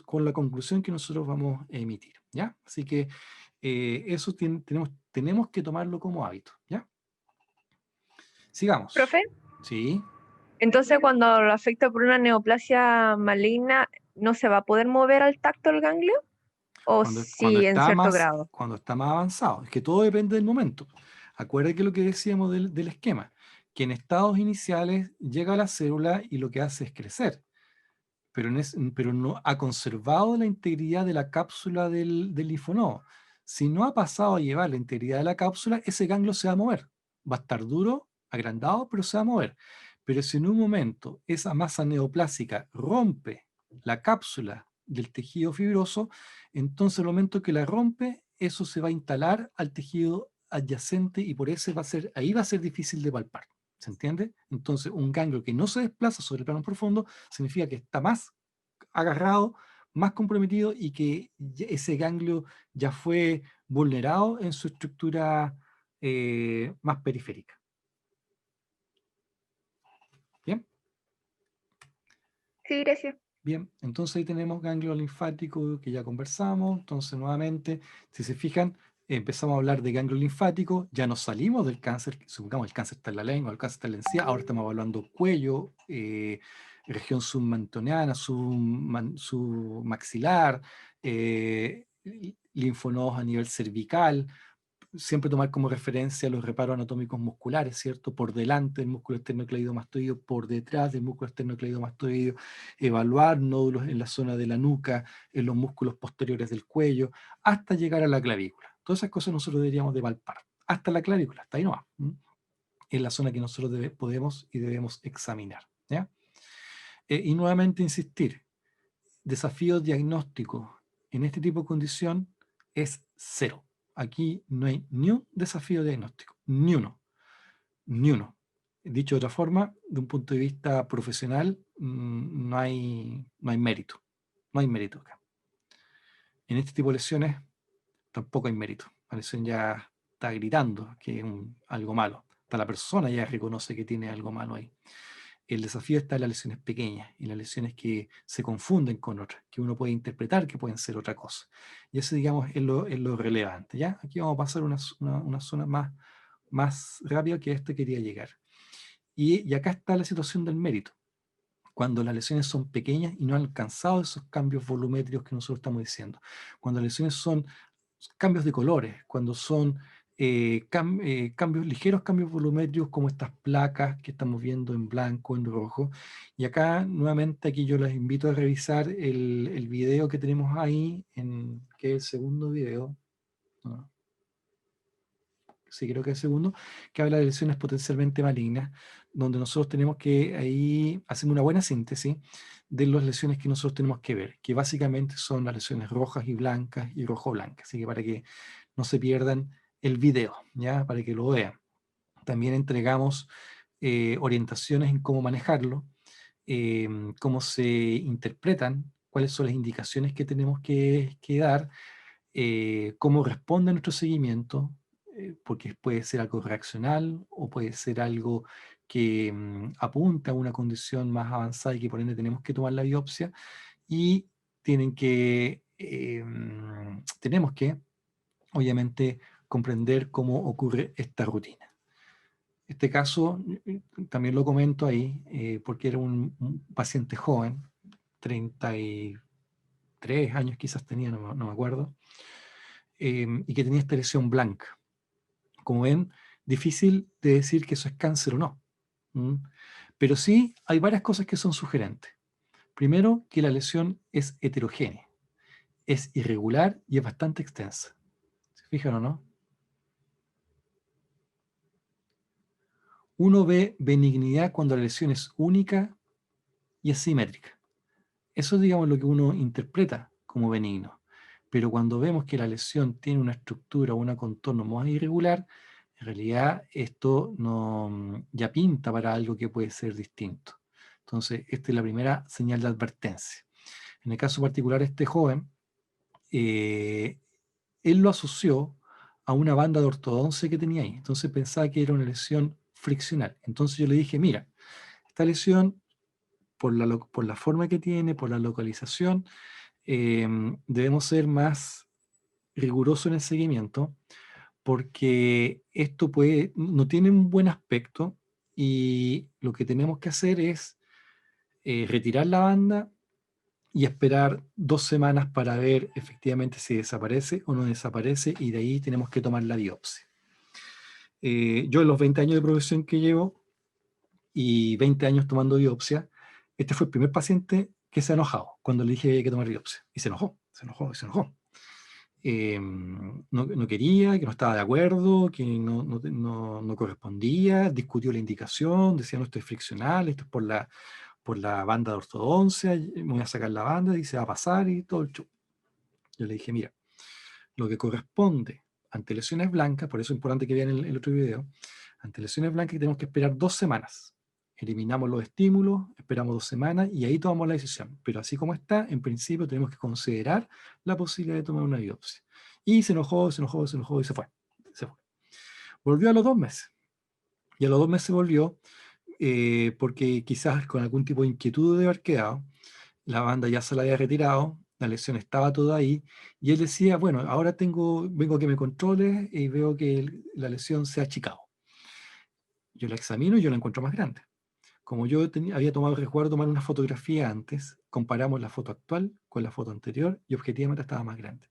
con la conclusión que nosotros vamos a emitir, ¿ya? Así que eso tenemos que tomarlo como hábito, ¿ya? Sigamos. Profe, Sí. entonces cuando lo afecta por una neoplasia maligna, ¿no se va a poder mover al tacto el ganglio? ¿O sí en cierto grado? Cuando está más avanzado. Es que todo depende del momento. Acuérdate que lo que decíamos del esquema, que en estados iniciales llega a la célula y lo que hace es crecer, pero no ha conservado la integridad de la cápsula del linfonodo. Si no ha pasado a llevar la integridad de la cápsula, ese ganglio se va a mover. Va a estar duro, agrandado, pero se va a mover. Pero si en un momento esa masa neoplásica rompe la cápsula del tejido fibroso, entonces el momento que la rompe, eso se va a instalar al tejido adyacente y por eso ahí va a ser difícil de palpar. ¿Se entiende? Entonces, un ganglio que no se desplaza sobre el plano profundo significa que está más agarrado, más comprometido y que ese ganglio ya fue vulnerado en su estructura más periférica. ¿Bien? Sí, gracias. Bien, entonces ahí tenemos ganglio linfático que ya conversamos. Entonces, nuevamente, si se fijan, empezamos a hablar de ganglio linfático, ya nos salimos del cáncer, supongamos el cáncer está en la lengua, el cáncer está en la encía, ahora estamos evaluando cuello, región submantoneana, submaxilar, linfonodos a nivel cervical, siempre tomar como referencia los reparos anatómicos musculares, ¿cierto? Por delante del músculo esternocleidomastoideo, por detrás del músculo esternocleidomastoideo, evaluar nódulos en la zona de la nuca, en los músculos posteriores del cuello, hasta llegar a la clavícula. Todas esas cosas nosotros deberíamos de palpar. Hasta la clavícula, hasta ahí nomás. Es la zona que nosotros podemos y debemos examinar, ¿ya? Y nuevamente insistir, desafío diagnóstico en este tipo de condición es cero. Aquí no hay ni un desafío diagnóstico, ni uno, ni uno. Dicho de otra forma, de un punto de vista profesional, no hay mérito, no hay mérito acá. En este tipo de lesiones tampoco hay mérito. La lesión ya está gritando que es algo malo. Hasta la persona ya reconoce que tiene algo malo ahí. El desafío está en las lesiones pequeñas y las lesiones que se confunden con otras, que uno puede interpretar que pueden ser otra cosa. Y eso, digamos, es lo relevante, ¿ya? Aquí vamos a pasar una zona más rápida que a esto quería llegar. Y acá está la situación del mérito. Cuando las lesiones son pequeñas y no han alcanzado esos cambios volumétricos que nosotros estamos diciendo. Cuando las lesiones son cambios de colores, cuando son ligeros cambios volumétricos como estas placas que estamos viendo en blanco, en rojo. Y acá, nuevamente, aquí yo les invito a revisar el video que tenemos ahí, que es el segundo video. ¿No? sí creo que es el segundo, que habla de lesiones potencialmente malignas, donde nosotros tenemos que ahí hacer una buena síntesis de las lesiones que nosotros tenemos que ver, que básicamente son las lesiones rojas y blancas y rojo-blancas, así que para que no se pierdan el video, ¿ya? Para que lo vean. También entregamos orientaciones en cómo manejarlo, cómo se interpretan, cuáles son las indicaciones que tenemos que dar, cómo responde nuestro seguimiento, porque puede ser algo reaccional o puede ser algo que apunta a una condición más avanzada y que por ende tenemos que tomar la biopsia y tenemos que, obviamente, comprender cómo ocurre esta rutina. Este caso, también lo comento ahí, porque era un paciente joven, 33 años quizás tenía, no me acuerdo, y que tenía esta lesión blanca. Como ven, difícil de decir que eso es cáncer o no. Pero sí hay varias cosas que son sugerentes. Primero, que la lesión es heterogénea, es irregular y es bastante extensa. ¿Se fijan o no? Uno ve benignidad cuando la lesión es única y es simétrica. Eso es, digamos, lo que uno interpreta como benigno. Pero cuando vemos que la lesión tiene una estructura o un contorno más irregular, en realidad esto no, ya pinta para algo que puede ser distinto. Entonces, esta es la primera señal de advertencia. En el caso particular, este joven, él lo asoció a una banda de ortodoncia que tenía ahí. Entonces pensaba que era una lesión friccional. Entonces yo le dije, mira, esta lesión, por la forma que tiene, por la localización, debemos ser más rigurosos en el seguimiento, porque esto no tiene un buen aspecto y lo que tenemos que hacer es retirar la banda y esperar 2 semanas para ver efectivamente si desaparece o no desaparece, y de ahí tenemos que tomar la biopsia. Yo en los 20 años de profesión que llevo y 20 años tomando biopsia, este fue el primer paciente que se ha enojado cuando le dije que había que tomar biopsia. Y se enojó, se enojó, se enojó. No quería, que no estaba de acuerdo, que no correspondía, discutió la indicación, decía no, esto es friccional, esto es por la banda de ortodoncia, me voy a sacar la banda y se va a pasar y todo el show. Yo le dije, mira, lo que corresponde ante lesiones blancas, por eso es importante que vean el otro video, ante lesiones blancas tenemos que esperar 2 semanas. Eliminamos los estímulos, esperamos 2 semanas y ahí tomamos la decisión. Pero así como está, en principio tenemos que considerar la posibilidad de tomar una biopsia. Y se enojó y se fue. Volvió a los 2 meses. Y a los 2 meses volvió porque quizás con algún tipo de inquietud de haber quedado, la banda ya se la había retirado, la lesión estaba toda ahí, y él decía, bueno, ahora vengo a que me controle y veo que la lesión se ha achicado. Yo la examino y yo la encuentro más grande. Como yo había tomado el resguardo de tomar una fotografía antes, comparamos la foto actual con la foto anterior y objetivamente estaba más grande.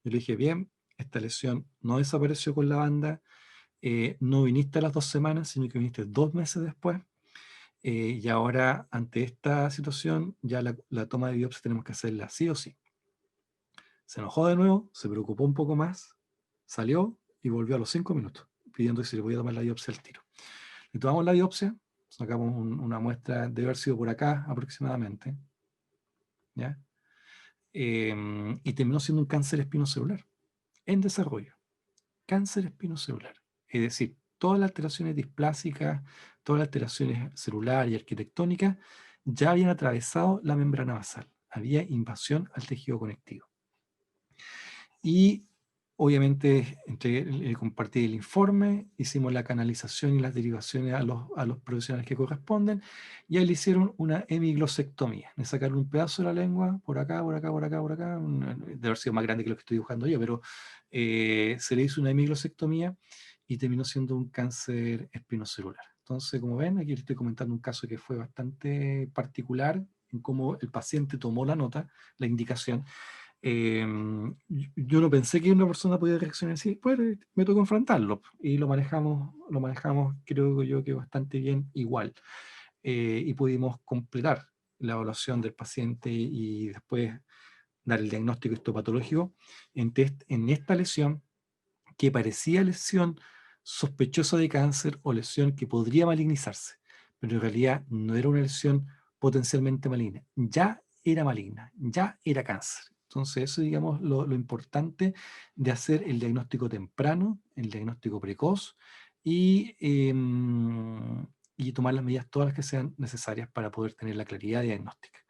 Yo le dije, bien, esta lesión no desapareció con la banda, no viniste a las 2 semanas, sino que viniste 2 meses después, y ahora ante esta situación ya la toma de biopsia tenemos que hacerla sí o sí. Se enojó de nuevo, se preocupó un poco más, salió y volvió a los 5 minutos, pidiendo si le podía tomar la biopsia al tiro. Le tomamos la biopsia, sacamos una muestra, debe haber sido por acá aproximadamente, ¿ya? Y terminó siendo un cáncer espinocelular en desarrollo. Cáncer espinocelular. Es decir, todas las alteraciones displásicas, todas las alteraciones celulares y arquitectónicas ya habían atravesado la membrana basal. Había invasión al tejido conectivo. Y obviamente compartí el informe, hicimos la canalización y las derivaciones a los profesionales que corresponden, y ahí le hicieron una hemiglosectomía. Le sacaron un pedazo de la lengua, por acá, debe haber sido más grande que lo que estoy dibujando yo, pero se le hizo una hemiglosectomía y terminó siendo un cáncer espinocelular. Entonces, como ven, aquí les estoy comentando un caso que fue bastante particular en cómo el paciente tomó la nota, la indicación. Yo no pensé que una persona podía reaccionar así, pues me tocó enfrentarlo y lo manejamos creo yo que bastante bien igual, y pudimos completar la evaluación del paciente y después dar el diagnóstico histopatológico en esta lesión que parecía lesión sospechosa de cáncer o lesión que podría malignizarse, pero en realidad no era una lesión potencialmente maligna, ya era maligna, ya era cáncer. Entonces eso, digamos, lo importante de hacer el diagnóstico temprano, el diagnóstico precoz y tomar las medidas todas las que sean necesarias para poder tener la claridad diagnóstica.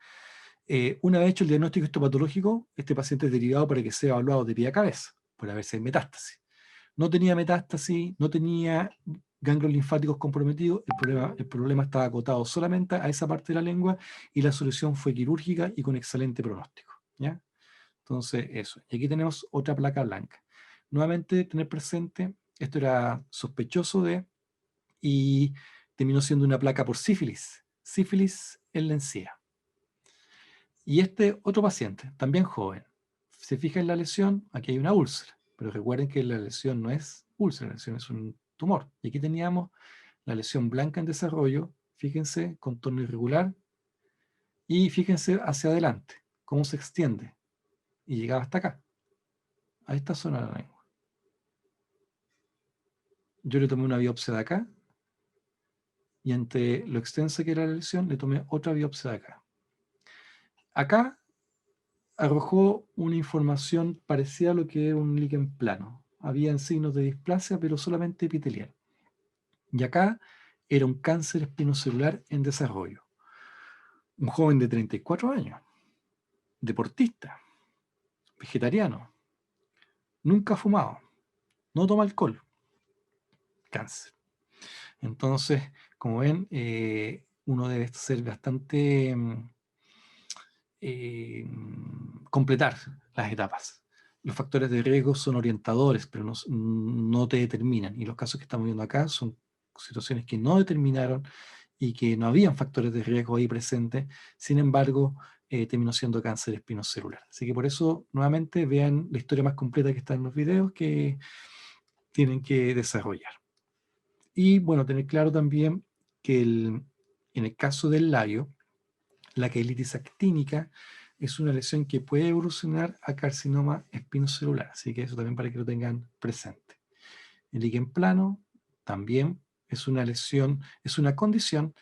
Una vez hecho el diagnóstico histopatológico, este paciente es derivado para que sea evaluado de pie a cabeza, para ver si hay metástasis. No tenía metástasis, no tenía ganglios linfáticos comprometidos, el problema estaba acotado solamente a esa parte de la lengua y la solución fue quirúrgica y con excelente pronóstico, ¿ya? Entonces, eso. Y aquí tenemos otra placa blanca. Nuevamente, tener presente, esto era sospechoso de, y terminó siendo una placa por sífilis. Sífilis en la encía. Y este otro paciente, también joven, se fija en la lesión, aquí hay una úlcera, pero recuerden que la lesión no es úlcera, la lesión es un tumor. Y aquí teníamos la lesión blanca en desarrollo, fíjense, contorno irregular, y fíjense hacia adelante, cómo se extiende, y llegaba hasta acá, a esta zona de la lengua. Yo le tomé una biopsia de acá, y ante lo extensa que era la lesión, le tomé otra biopsia de acá. Acá arrojó una información parecida a lo que era un líquen plano. Habían signos de displasia, pero solamente epitelial. Y acá era un cáncer espinocelular en desarrollo. Un joven de 34 años, deportista, vegetariano, nunca ha fumado, no toma alcohol, cáncer. Entonces, como ven, uno debe ser bastante completar las etapas. Los factores de riesgo son orientadores, pero no te determinan. Y los casos que estamos viendo acá son situaciones que no determinaron y que no habían factores de riesgo ahí presentes. Sin embargo, terminó siendo cáncer espinocelular. Así que por eso, nuevamente, vean la historia más completa que está en los videos que tienen que desarrollar. Y bueno, tener claro también que en el caso del labio, la queilitis actínica es una lesión que puede evolucionar a carcinoma espinocelular, así que eso también para que lo tengan presente. El líquen plano también es una lesión, es una condición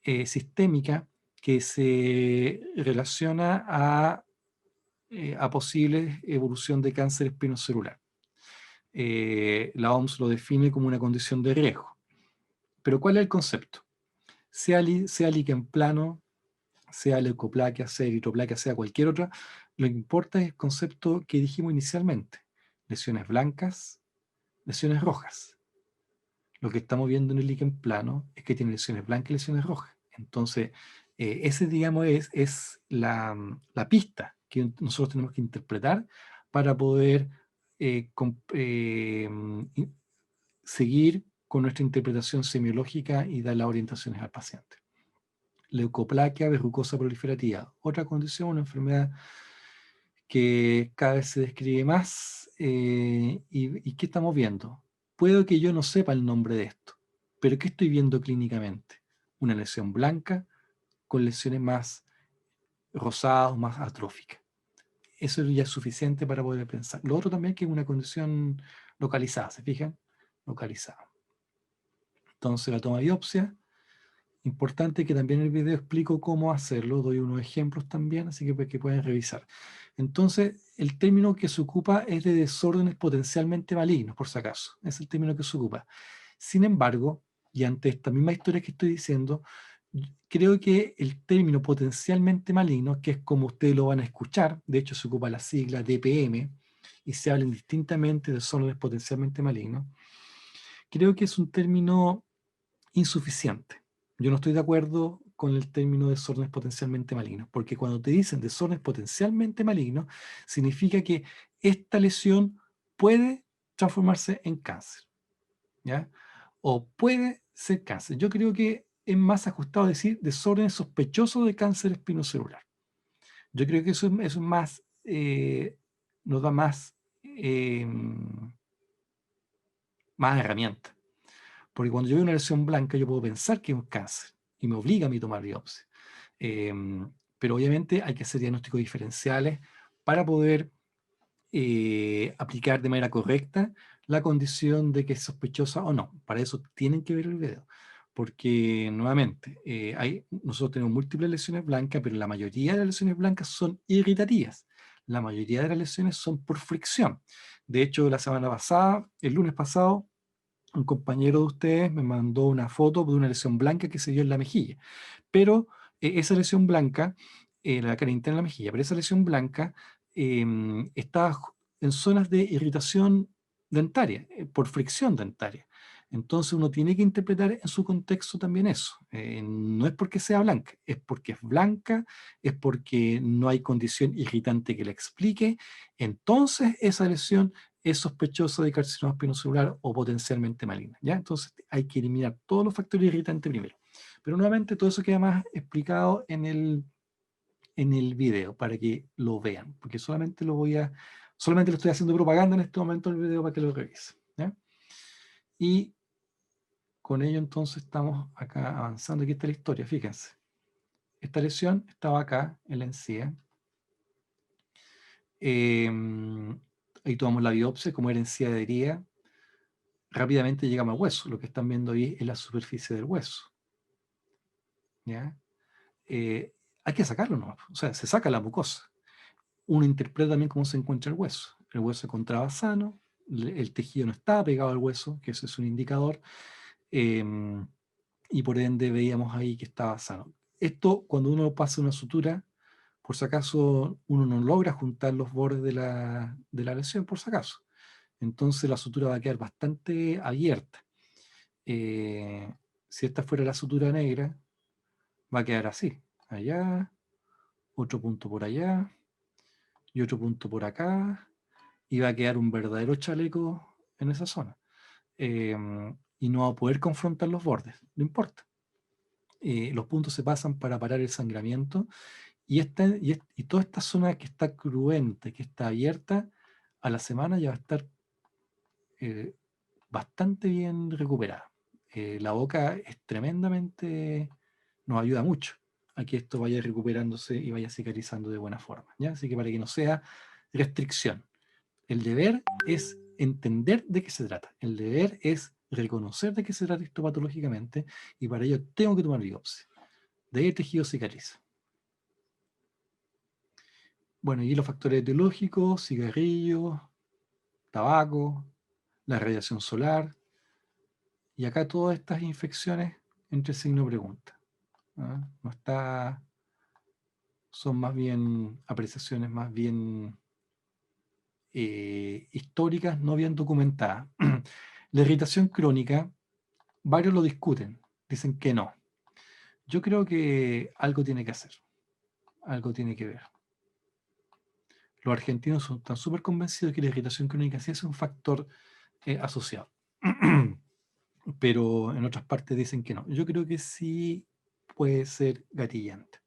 sistémica que se relaciona a posible evolución de cáncer espinocelular. La OMS lo define como una condición de riesgo. Pero ¿cuál es el concepto? Sea líquen plano, sea leucoplaquia, sea eritroplaquia, sea cualquier otra, lo que importa es el concepto que dijimos inicialmente. Lesiones blancas, lesiones rojas. Lo que estamos viendo en el líquen plano es que tiene lesiones blancas y lesiones rojas. Entonces, ese, digamos, es la pista que nosotros tenemos que interpretar para poder seguir con nuestra interpretación semiológica y dar las orientaciones al paciente. Leucoplaquia verrucosa proliferativa, otra condición, una enfermedad que cada vez se describe más. ¿Y qué estamos viendo? Puedo que yo no sepa el nombre de esto, pero ¿qué estoy viendo clínicamente? Una lesión blanca con lesiones más rosadas, más atróficas. Eso ya es suficiente para poder pensar. Lo otro también es que es una condición localizada, ¿se fijan? Localizada. Entonces la toma de biopsia. Importante que también en el video explico cómo hacerlo, doy unos ejemplos también, así que pueden revisar. Entonces, el término que se ocupa es de desórdenes potencialmente malignos, por si acaso. Es el término que se ocupa. Sin embargo, y ante esta misma historia que estoy diciendo, creo que el término potencialmente maligno, que es como ustedes lo van a escuchar, de hecho se ocupa la sigla DPM, y se habla indistintamente de desórdenes potencialmente malignos, creo que es un término insuficiente. Yo no estoy de acuerdo con el término desórdenes potencialmente malignos, porque cuando te dicen desórdenes potencialmente malignos, significa que esta lesión puede transformarse en cáncer, ¿ya? O puede ser cáncer. Yo creo que es más ajustado decir desórdenes sospechosos de cáncer espinocelular. Yo creo que eso es más, nos da más herramientas. Porque cuando yo veo una lesión blanca, yo puedo pensar que es un cáncer y me obliga a mí a tomar biopsia. Pero obviamente hay que hacer diagnósticos diferenciales para poder aplicar de manera correcta la condición de que es sospechosa o no. Para eso tienen que ver el video. Porque, nuevamente, nosotros tenemos múltiples lesiones blancas, pero la mayoría de las lesiones blancas son irritativas. La mayoría de las lesiones son por fricción. De hecho, la semana pasada, el lunes pasado, un compañero de ustedes me mandó una foto de una lesión blanca que se dio en la mejilla. Pero esa lesión blanca, la cara interna de la mejilla, pero esa lesión blanca está en zonas de irritación dentaria, por fricción dentaria. Entonces uno tiene que interpretar en su contexto también eso. No es porque sea blanca, es porque es blanca, es porque no hay condición irritante que la explique. Entonces esa lesión es sospechosa de carcinoma espinocelular o potencialmente maligna, ¿ya? Entonces hay que eliminar todos los factores irritantes primero. Pero nuevamente todo eso queda más explicado en el video para que lo vean, porque solamente le estoy haciendo propaganda en este momento al video para que lo revisen, ¿ya? Y con ello entonces estamos acá avanzando. Aquí está la historia, fíjense. Esta lesión estaba acá en la encía. Ahí tomamos la biopsia, como era encía de herida. Rápidamente llegamos al hueso. Lo que están viendo ahí es la superficie del hueso, ¿ya? Hay que sacarlo, ¿no? O sea, se saca la mucosa. Uno interpreta también cómo se encuentra el hueso. El hueso se encontraba sano, el tejido no estaba pegado al hueso, que eso es un indicador, y por ende veíamos ahí que estaba sano. Esto, cuando uno pasa una sutura, por si acaso uno no logra juntar los bordes de la lesión, por si acaso. Entonces la sutura va a quedar bastante abierta. Si esta fuera la sutura negra, va a quedar así. Allá, otro punto por allá, y otro punto por acá, y va a quedar un verdadero chaleco en esa zona. Y no va a poder confrontar los bordes, no importa. Los puntos se pasan para parar el sangramiento, y toda esta zona que está cruenta, que está abierta, a la semana ya va a estar bastante bien recuperada. La boca es tremendamente, nos ayuda mucho a que esto vaya recuperándose y vaya cicatrizando de buena forma, ¿ya? Así que para que no sea restricción. El deber es entender de qué se trata. El deber es reconocer de qué se trata esto patológicamente, y para ello tengo que tomar biopsia. De ahí el tejido cicatriza. Bueno, y los factores etiológicos, cigarrillos, tabaco, la radiación solar, y acá todas estas infecciones entre signo de pregunta. ¿Ah? No está, son más bien apreciaciones más bien históricas, no bien documentadas. La irritación crónica, varios lo discuten, dicen que no. Yo creo que algo tiene que hacer, algo tiene que ver. Los argentinos están súper convencidos de que la irritación crónica sí es un factor asociado. Pero en otras partes dicen que no. Yo creo que sí puede ser gatillante.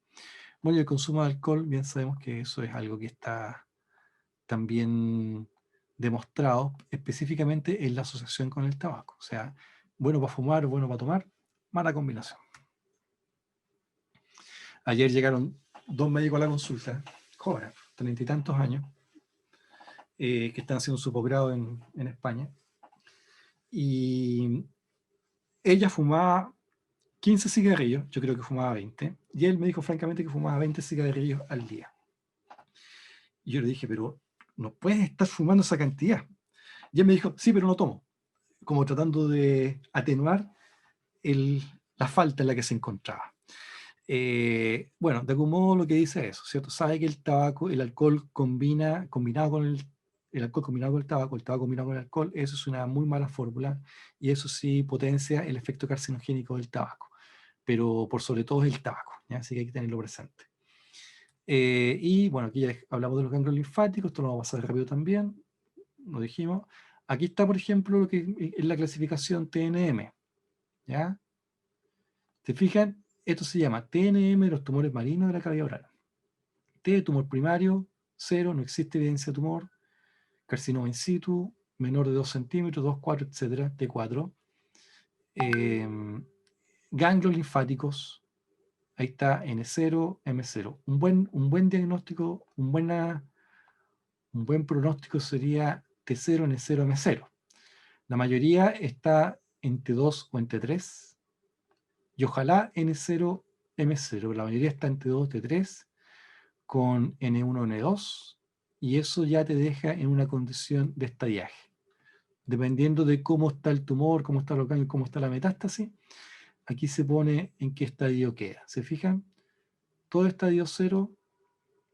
Bueno, y el consumo de alcohol, bien sabemos que eso es algo que está también demostrado específicamente en la asociación con el tabaco. O sea, bueno para fumar, bueno para tomar, mala combinación. Ayer llegaron 2 médicos a la consulta, jóvenes, 30 y tantos años, que están haciendo su posgrado en España. Y ella fumaba 15 cigarrillos, yo creo que fumaba 20, y él me dijo francamente que fumaba 20 cigarrillos al día. Y yo le dije, pero no puedes estar fumando esa cantidad. Y él me dijo, sí, pero no tomo, como tratando de atenuar la falta en la que se encontraba. Bueno, de algún modo lo que dice es eso, ¿cierto? Sabe que el alcohol combinado con el alcohol combinado con el tabaco combinado con el alcohol, eso es una muy mala fórmula, y eso sí potencia el efecto carcinogénico del tabaco, pero por sobre todo es el tabaco, ¿ya? Así que hay que tenerlo presente. Y bueno, aquí ya hablamos de los ganglios linfáticos, esto lo vamos a pasar rápido también, lo dijimos. Aquí está, por ejemplo, lo que es la clasificación TNM, ¿ya? ¿Se fijan? Esto se llama TNM de los tumores malignos de la cavidad oral. T, tumor primario, 0, no existe evidencia de tumor. Carcinoma in situ, menor de 2 centímetros, 2, 4, etc. T4. Ganglios linfáticos, ahí está N0, M0. Un buen diagnóstico, un buen un buen pronóstico sería T0, N0, M0. La mayoría está en T2 o en T3, y ojalá N0, M0. La mayoría está en T2, T3, con N1, N2, y eso ya te deja en una condición de estadiaje. Dependiendo de cómo está el tumor, cómo está el orgánico, cómo está la metástasis, aquí se pone en qué estadio queda. ¿Se fijan? Todo estadio 0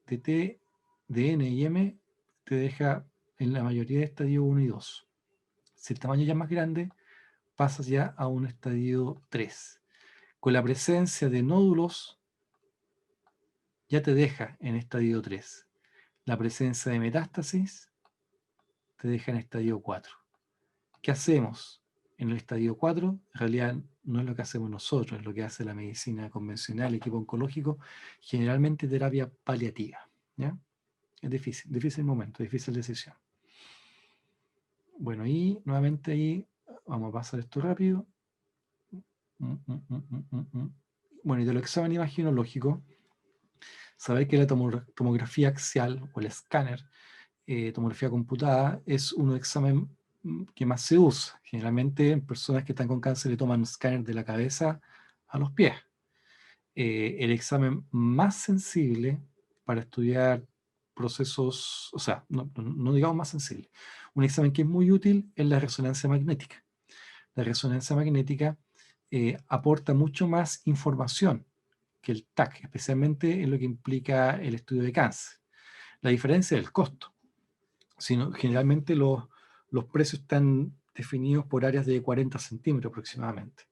de T, de N y M te deja en la mayoría de estadio 1 y 2. Si el tamaño ya es más grande, pasas ya a un estadio 3. Con la presencia de nódulos, ya te deja en estadio 3. La presencia de metástasis te deja en estadio 4. ¿Qué hacemos en el estadio 4? En realidad no es lo que hacemos nosotros, es lo que hace la medicina convencional, el equipo oncológico, generalmente terapia paliativa. ¿Ya? Es difícil momento, difícil decisión. Bueno, y nuevamente ahí, vamos a pasar esto rápido. Bueno, y de los exámenes imaginológicos, saber que la tomografía axial o el escáner, tomografía computada, es un examen que más se usa. Generalmente en personas que están con cáncer le toman escáner de la cabeza a los pies. El examen más sensible para estudiar procesos, o sea, no digamos más sensible, un examen que es muy útil es la resonancia magnética. La resonancia magnética aporta mucho más información que el TAC, especialmente en lo que implica el estudio de cáncer. La diferencia es el costo. Generalmente los precios están definidos por áreas de 40 centímetros aproximadamente.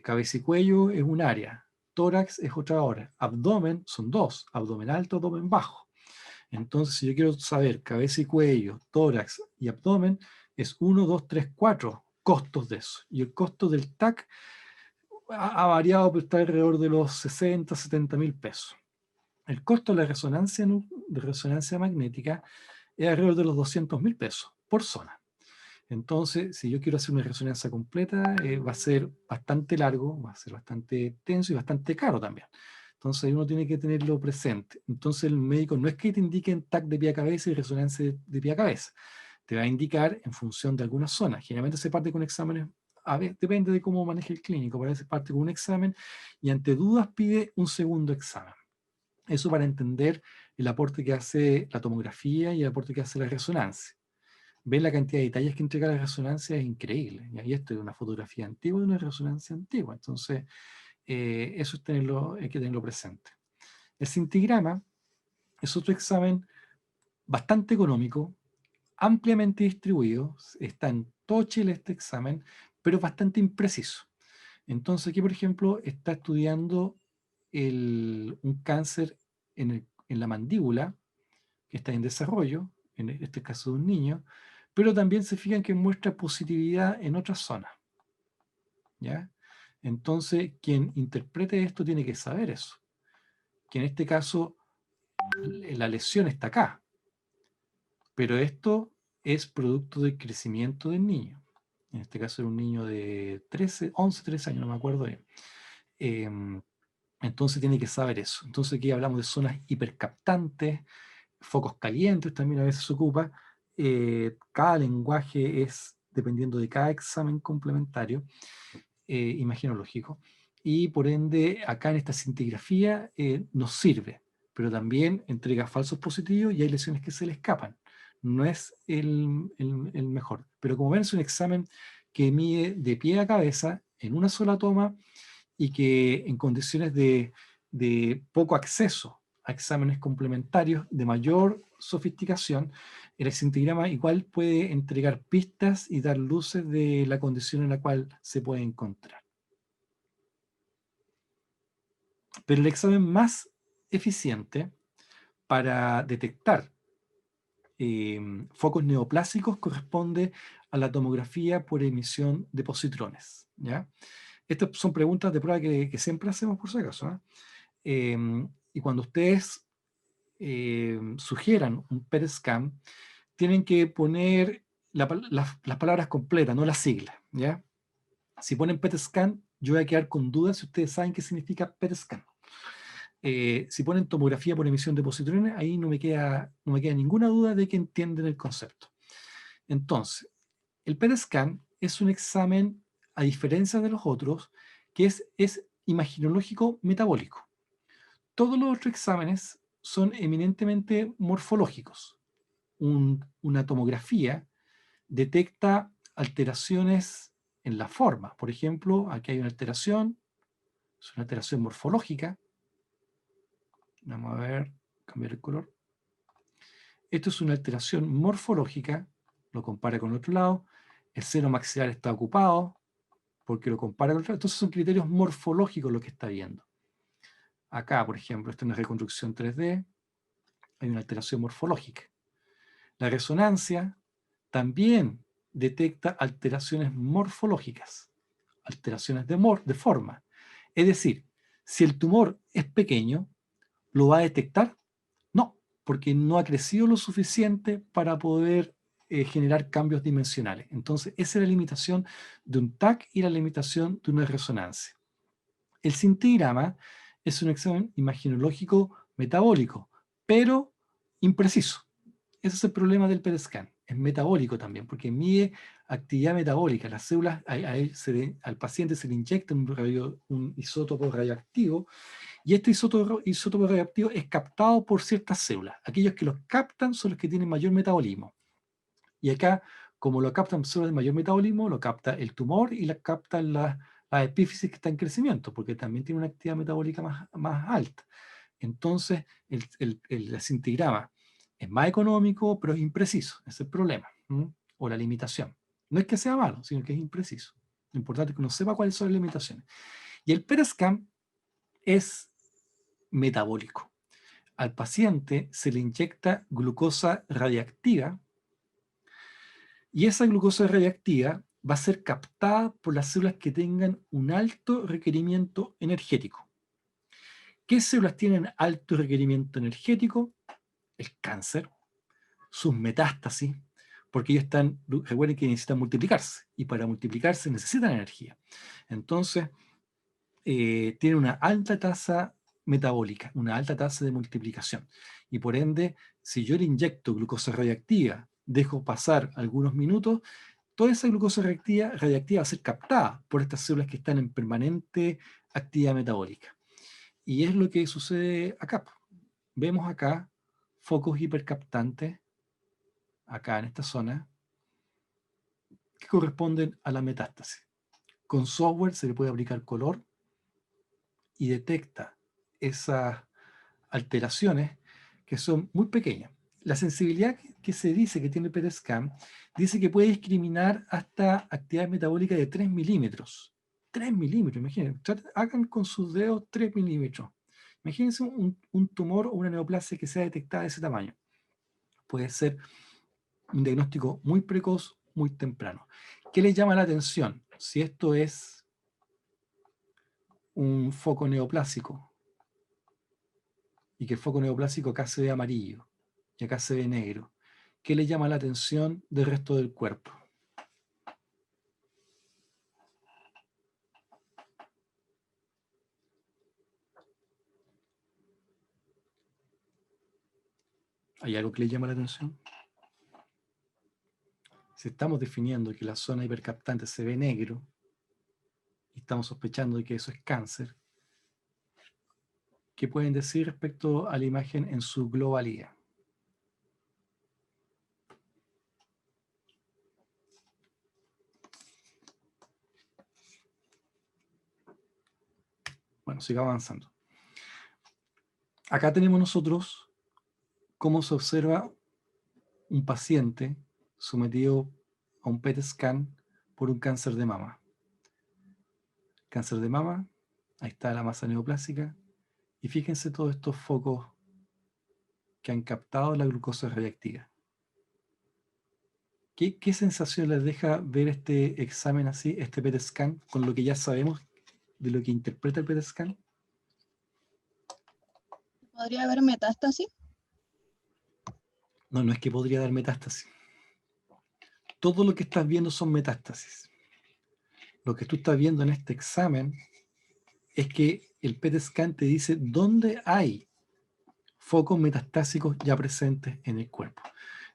Cabeza y cuello es un área, tórax es otra hora, abdomen son dos, abdomen alto, abdomen bajo. Entonces, si yo quiero saber cabeza y cuello, tórax y abdomen, es 1, 2, 3, 4 costos de eso. Y el costo del TAC ha variado, pero está alrededor de los 60, 70 mil pesos. El costo de la resonancia magnética es alrededor de los 200 mil pesos por zona. Entonces, si yo quiero hacer una resonancia completa, va a ser bastante largo, va a ser bastante tenso y bastante caro también. Entonces, uno tiene que tenerlo presente. Entonces, el médico no es que te indique TAC de pie a cabeza y resonancia de pie a cabeza. Te va a indicar en función de algunas zonas. Generalmente se parte con exámenes, a ver, depende de cómo maneje el clínico, pero a veces parte con un examen y ante dudas pide un segundo examen. Eso para entender el aporte que hace la tomografía y el aporte que hace la resonancia. Ven la cantidad de detalles que entrega la resonancia, es increíble. Y esto es una fotografía antigua de una resonancia antigua. Entonces, eso es hay que tenerlo presente. El scintigrama es otro examen bastante económico, ampliamente distribuido. Está en todo Chile este examen, pero bastante impreciso. Entonces, aquí, por ejemplo, está estudiando un cáncer en la mandíbula, que está en desarrollo, en este caso de un niño, pero también se fijan que muestra positividad en otras zonas. ¿Ya? Entonces, quien interprete esto tiene que saber eso. Que en este caso, la lesión está acá. Pero esto es producto del crecimiento del niño. En este caso era un niño de 11, 13 años, no me acuerdo bien. Entonces tiene que saber eso. Entonces aquí hablamos de zonas hipercaptantes, focos calientes también a veces se ocupa. Cada lenguaje es dependiendo de cada examen complementario imaginológico, y por ende acá en esta scintigrafía nos sirve, pero también entrega falsos positivos y hay lesiones que se le escapan. No es el mejor, pero como ven es un examen que mide de pie a cabeza en una sola toma y que en condiciones de poco acceso a exámenes complementarios de mayor sofisticación, el scintigrama igual puede entregar pistas y dar luces de la condición en la cual se puede encontrar. Pero el examen más eficiente para detectar focos neoplásicos corresponde a la tomografía por emisión de positrones. ¿Ya? Estas son preguntas de prueba que siempre hacemos por si acaso. Y cuando ustedes sugieran un PET scan, tienen que poner las palabras completas, no las siglas. ¿Ya? Si ponen PET scan, yo voy a quedar con dudas si ustedes saben qué significa PET scan. si ponen tomografía por emisión de positrones, ahí no me queda ninguna duda de que entienden el concepto. Entonces, el PET scan es un examen, a diferencia de los otros, que es imaginológico metabólico. Todos los otros exámenes son eminentemente morfológicos. Una tomografía detecta alteraciones en la forma. Por ejemplo, aquí hay una alteración, es una alteración morfológica. Vamos a ver, cambiar el color. Esto es una alteración morfológica, lo compara con el otro lado. El seno maxilar está ocupado, porque lo compara con el otro lado. Entonces son criterios morfológicos lo que está viendo. Acá, por ejemplo, esto es una reconstrucción 3D, hay una alteración morfológica. La resonancia también detecta alteraciones morfológicas, alteraciones de forma. Es decir, si el tumor es pequeño, ¿lo va a detectar? No, porque no ha crecido lo suficiente para poder generar cambios dimensionales. Entonces, esa es la limitación de un TAC y la limitación de una resonancia. El scintigrama es un examen imaginológico metabólico, pero impreciso. Ese es el problema del PET scan. Es metabólico también, porque mide actividad metabólica. Las células, al paciente se le inyecta un isótopo radioactivo, y este isótopo radioactivo es captado por ciertas células. Aquellos que los captan son los que tienen mayor metabolismo. Y acá, como lo captan células de mayor metabolismo, lo capta el tumor y la captan las epífisis que están en crecimiento, porque también tiene una actividad metabólica más alta. Entonces, el scintigrama es más económico, pero es impreciso. Ese es el problema, o la limitación. No es que sea malo, sino que es impreciso. Lo importante es que uno sepa cuáles son las limitaciones. Y el PET scan es metabólico. Al paciente se le inyecta glucosa radiactiva, y esa glucosa radiactiva va a ser captada por las células que tengan un alto requerimiento energético. ¿Qué células tienen alto requerimiento energético? El cáncer, sus metástasis, porque ellos recuerden que necesitan multiplicarse, y para multiplicarse necesitan energía. Entonces, tienen una alta tasa metabólica, una alta tasa de multiplicación. Y por ende, si yo le inyecto glucosa radiactiva, dejo pasar algunos minutos, toda esa glucosa radiactiva va a ser captada por estas células que están en permanente actividad metabólica. Y es lo que sucede acá. Vemos acá focos hipercaptantes, acá en esta zona, que corresponden a la metástasis. Con software se le puede aplicar color y detecta esas alteraciones que son muy pequeñas. La sensibilidad que se dice que tiene el PET scan dice que puede discriminar hasta actividad metabólica de 3 milímetros. 3 milímetros, imagínense. Hagan con sus dedos 3 milímetros. Imagínense un tumor o una neoplasia que sea detectada de ese tamaño. Puede ser un diagnóstico muy precoz, muy temprano. ¿Qué les llama la atención? Si esto es un foco neoplásico, y que el foco neoplásico acá se ve amarillo y acá se ve negro, ¿qué le llama la atención del resto del cuerpo? ¿Hay algo que le llama la atención? Si estamos definiendo que la zona hipercaptante se ve negro y estamos sospechando de que eso es cáncer, ¿qué pueden decir respecto a la imagen en su globalidad? Bueno, sigamos avanzando. Acá tenemos nosotros cómo se observa un paciente sometido a un PET scan por un cáncer de mama. Cáncer de mama, ahí está la masa neoplásica, y fíjense todos estos focos que han captado la glucosa radiactiva. ¿Qué sensación les deja ver este examen así, este PET scan, con lo que ya sabemos de lo que interpreta el PET scan? ¿Podría haber metástasis? No, no es que podría dar metástasis. Todo lo que estás viendo son metástasis. Lo que tú estás viendo en este examen es que el PET scan te dice dónde hay focos metastásicos ya presentes en el cuerpo.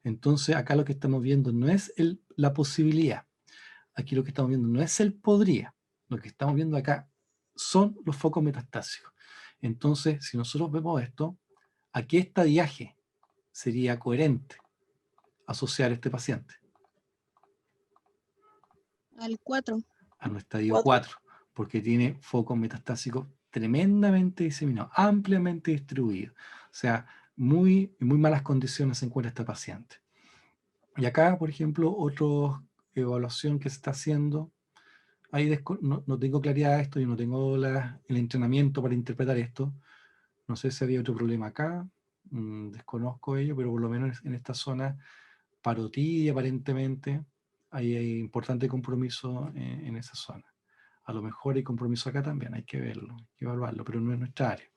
Entonces, acá lo que estamos viendo no es la posibilidad. Aquí lo que estamos viendo no es el podría. Lo que estamos viendo acá son los focos metastásicos. Entonces, si nosotros vemos esto, ¿a qué estadiaje sería coherente asociar a este paciente? Al 4. A nuestro estadio 4, porque tiene focos metastásicos tremendamente diseminados, ampliamente distribuidos. O sea, muy malas condiciones se encuentra este paciente. Y acá, por ejemplo, otra evaluación que se está haciendo, ahí no tengo claridad de esto, yo no tengo el entrenamiento para interpretar esto. No sé si había otro problema acá, desconozco ello, pero por lo menos en esta zona parotidia aparentemente hay importante compromiso en esa zona. A lo mejor hay compromiso acá también, hay que verlo, hay que evaluarlo, pero no es nuestra área.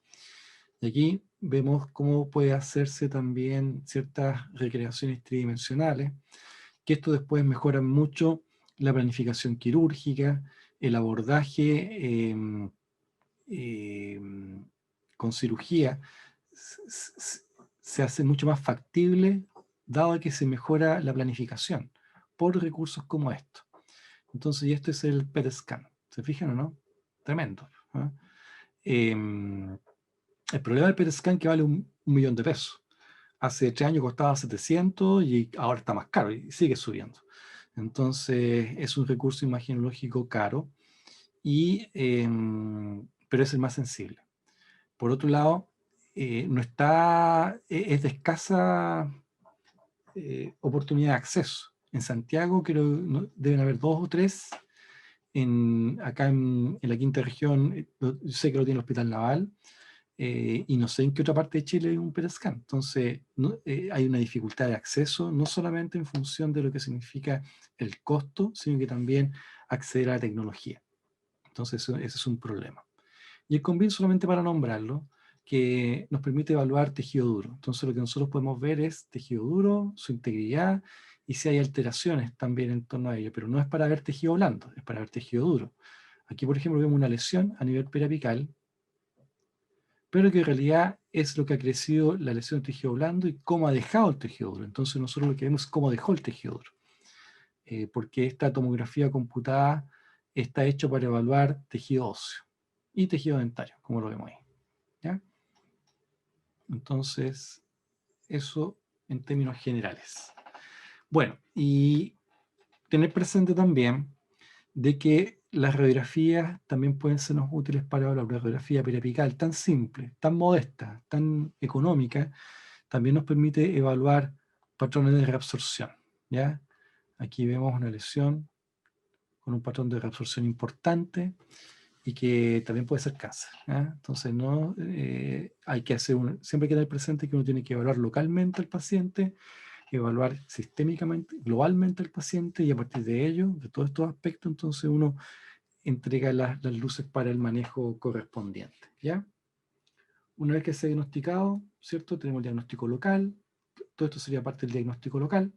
Y aquí vemos cómo puede hacerse también ciertas recreaciones tridimensionales, que esto después mejora mucho la planificación quirúrgica, el abordaje con cirugía, se hace mucho más factible dado que se mejora la planificación por recursos como estos. Entonces, y esto es el PET scan. ¿Se fijan o no? Tremendo. El problema del PET scan es que vale $1 millón. Hace 3 años costaba 700 y ahora está más caro y sigue subiendo. Entonces, es un recurso imagenológico caro, pero es el más sensible. Por otro lado, no es de escasa oportunidad de acceso. En Santiago deben haber 2 o 3. Acá en la quinta región, yo sé que lo tiene el Hospital Naval, y no sé en qué otra parte de Chile hay un PET scan. Entonces, hay una dificultad de acceso, no solamente en función de lo que significa el costo, sino que también acceder a la tecnología. Entonces, ese es un problema. Y el CONVIN, solamente para nombrarlo, que nos permite evaluar tejido duro. Entonces, lo que nosotros podemos ver es tejido duro, su integridad, y si hay alteraciones también en torno a ello, pero no es para ver tejido blando, es para ver tejido duro. Aquí, por ejemplo, vemos una lesión a nivel periapical, pero que en realidad es lo que ha crecido la lesión del tejido blando y cómo ha dejado el tejido duro. Entonces nosotros lo que vemos es cómo dejó el tejido duro. Porque esta tomografía computada está hecha para evaluar tejido óseo y tejido dentario, como lo vemos ahí. ¿Ya? Entonces, eso en términos generales. Bueno, y tener presente también de que las radiografías también pueden sernos útiles para la radiografía periapical, tan simple, tan modesta, tan económica, también nos permite evaluar patrones de reabsorción. ¿Ya? Aquí vemos una lesión con un patrón de reabsorción importante y que también puede ser cáncer. ¿Ya? Entonces, hay que siempre hay que tener presente que uno tiene que evaluar localmente al paciente, evaluar sistémicamente, globalmente al paciente, y a partir de ello, de todos estos aspectos, entonces uno entrega las luces para el manejo correspondiente. ¿Ya? Una vez que se ha diagnosticado, ¿cierto? Tenemos el diagnóstico local, todo esto sería parte del diagnóstico local,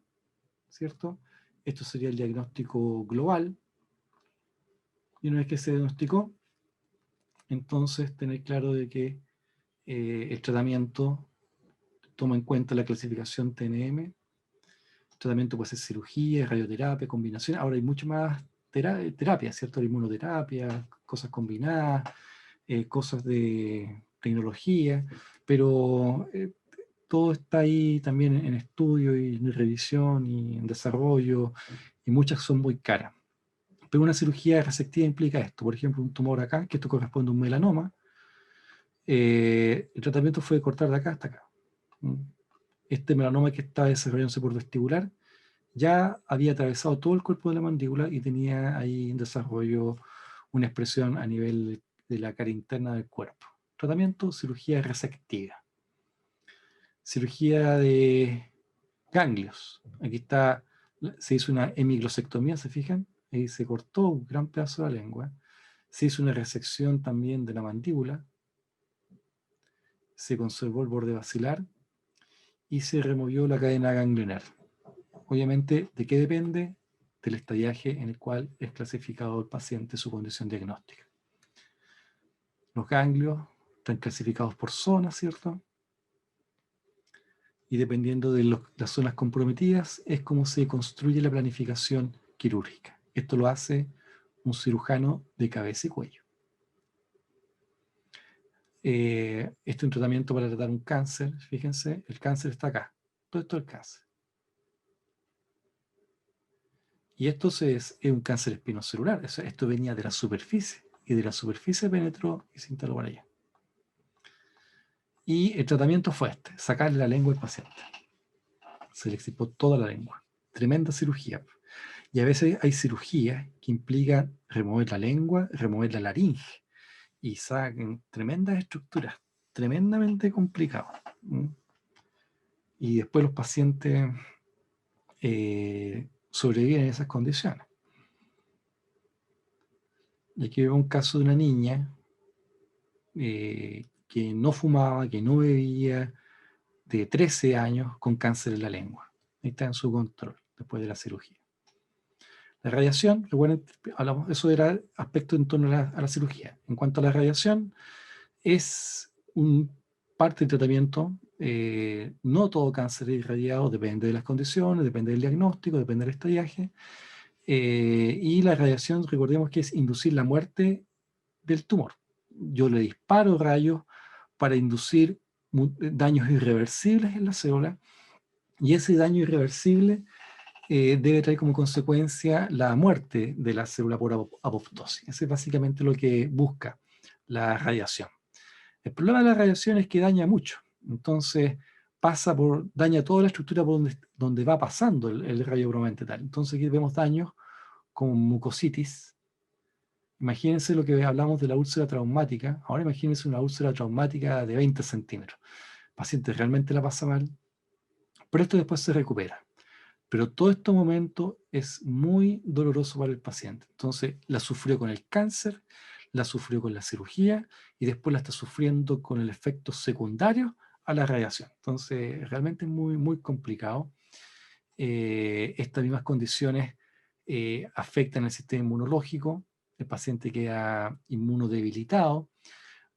¿cierto? Esto sería el diagnóstico global, y una vez que se diagnosticó, entonces tener claro de que el tratamiento toma en cuenta la clasificación TNM. El tratamiento puede ser cirugía, radioterapia, combinación. Ahora hay mucho más terapia, ¿cierto? La inmunoterapia, cosas combinadas, cosas de tecnología, pero todo está ahí también en estudio y en revisión y en desarrollo, y muchas son muy caras. Pero una cirugía resectiva implica esto, por ejemplo, un tumor acá, que esto corresponde a un melanoma. El tratamiento fue cortar de acá hasta acá. Este melanoma que está desarrollándose por vestibular ya había atravesado todo el cuerpo de la mandíbula y tenía ahí en desarrollo una expresión a nivel de la cara interna del cuerpo. Tratamiento, cirugía resectiva. Cirugía de ganglios. Aquí está, se hizo una hemiglosectomía, ¿se fijan? Ahí se cortó un gran pedazo de la lengua. Se hizo una resección también de la mandíbula. Se conservó el borde basilar y se removió la cadena ganglionar. Obviamente, ¿de qué depende? Del estadiaje en el cual es clasificado el paciente, su condición diagnóstica. Los ganglios están clasificados por zonas, ¿cierto? Y dependiendo de las zonas comprometidas, es como se construye la planificación quirúrgica. Esto lo hace un cirujano de cabeza y cuello. Este es un tratamiento para tratar un cáncer. Fíjense, el cáncer está acá. Todo esto es el cáncer. Y esto es un cáncer espinocelular. Esto venía de la superficie. Y de la superficie penetró y se instaló por allá. Y el tratamiento fue sacarle la lengua al paciente. Se le extirpó toda la lengua. Tremenda cirugía. Y a veces hay cirugías que implican remover la lengua, remover la laringe. Y sacan tremendas estructuras, tremendamente complicadas. Y después los pacientes sobreviven en esas condiciones. Y aquí veo un caso de una niña que no fumaba, que no bebía, de 13 años con cáncer en la lengua. Ahí está en su control después de la cirugía. La radiación, recuerden, hablamos, eso era aspecto en torno a la cirugía. En cuanto a la radiación, es parte del tratamiento. No todo cáncer es irradiado, depende de las condiciones, depende del diagnóstico, depende del estadiaje. Y la radiación, recordemos que es inducir la muerte del tumor. Yo le disparo rayos para inducir daños irreversibles en la célula, y ese daño irreversible debe traer como consecuencia la muerte de la célula por apoptosis. Eso es básicamente lo que busca la radiación. El problema de la radiación es que daña mucho. Entonces daña toda la estructura por donde va pasando el rayo bromodental. Entonces aquí vemos daños como mucositis. Imagínense lo que hablamos de la úlcera traumática. Ahora imagínense una úlcera traumática de 20 centímetros. El paciente realmente la pasa mal, pero esto después se recupera. Pero todo este momento es muy doloroso para el paciente. Entonces la sufrió con el cáncer, la sufrió con la cirugía y después la está sufriendo con el efecto secundario a la radiación. Entonces realmente es muy, muy complicado. Estas mismas condiciones afectan el sistema inmunológico. El paciente queda inmunodebilitado,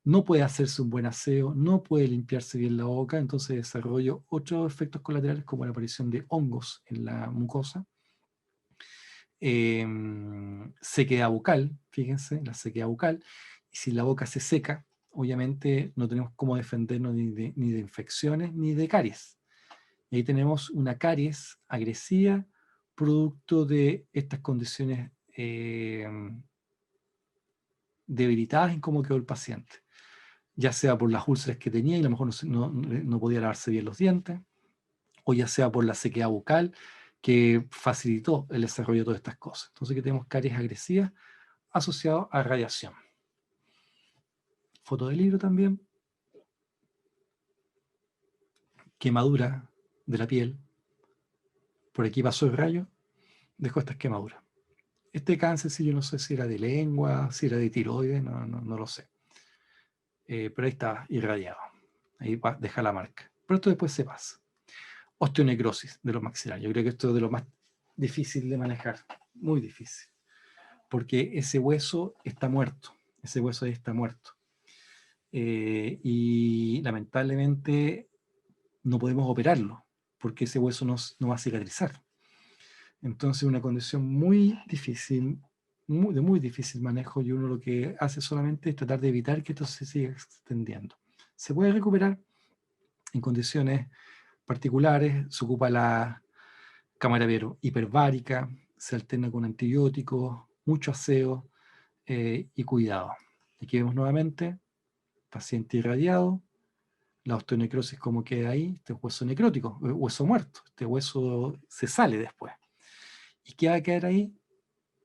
no puede hacerse un buen aseo, no puede limpiarse bien la boca, entonces desarrolla otros efectos colaterales como la aparición de hongos en la mucosa. Sequedad bucal, fíjense, la sequedad bucal. Y si la boca se seca, obviamente no tenemos cómo defendernos ni de infecciones ni de caries. Y ahí tenemos una caries agresiva producto de estas condiciones debilitadas en cómo quedó el paciente, ya sea por las úlceras que tenía y a lo mejor no podía lavarse bien los dientes, o ya sea por la sequedad bucal que facilitó el desarrollo de todas estas cosas. Entonces aquí tenemos caries agresivas asociadas a radiación. Foto del libro también. Quemadura de la piel. Por aquí pasó el rayo, dejó estas quemaduras. Este cáncer, sí, yo no sé si era de lengua, si era de tiroides, no lo sé. Pero ahí está irradiado. Ahí deja la marca. Pero esto después se pasa. Osteonecrosis de los maxilares. Yo creo que esto es de lo más difícil de manejar. Muy difícil. Porque ese hueso está muerto. Ese hueso ahí está muerto. Y lamentablemente no podemos operarlo porque ese hueso no va a cicatrizar. Entonces una condición muy difícil, de muy difícil manejo, y uno lo que hace solamente es tratar de evitar que esto se siga extendiendo. Se puede recuperar en condiciones particulares, se ocupa la cámara hiperbárica, se alterna con antibióticos, mucho aseo y cuidado. Aquí vemos nuevamente, paciente irradiado, la osteonecrosis como queda ahí, este hueso necrótico, hueso muerto, este hueso se sale después. ¿Y qué va a quedar ahí?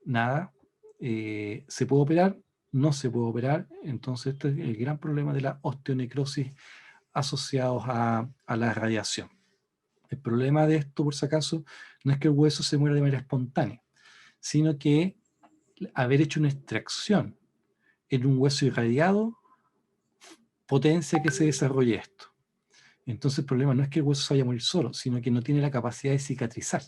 Nada. ¿Se puede operar? No se puede operar. Entonces este es el gran problema de la osteonecrosis asociados a la radiación. El problema de esto, por si acaso, no es que el hueso se muera de manera espontánea, sino que haber hecho una extracción en un hueso irradiado potencia que se desarrolle esto. Entonces el problema no es que el hueso se vaya a morir solo, sino que no tiene la capacidad de cicatrizar.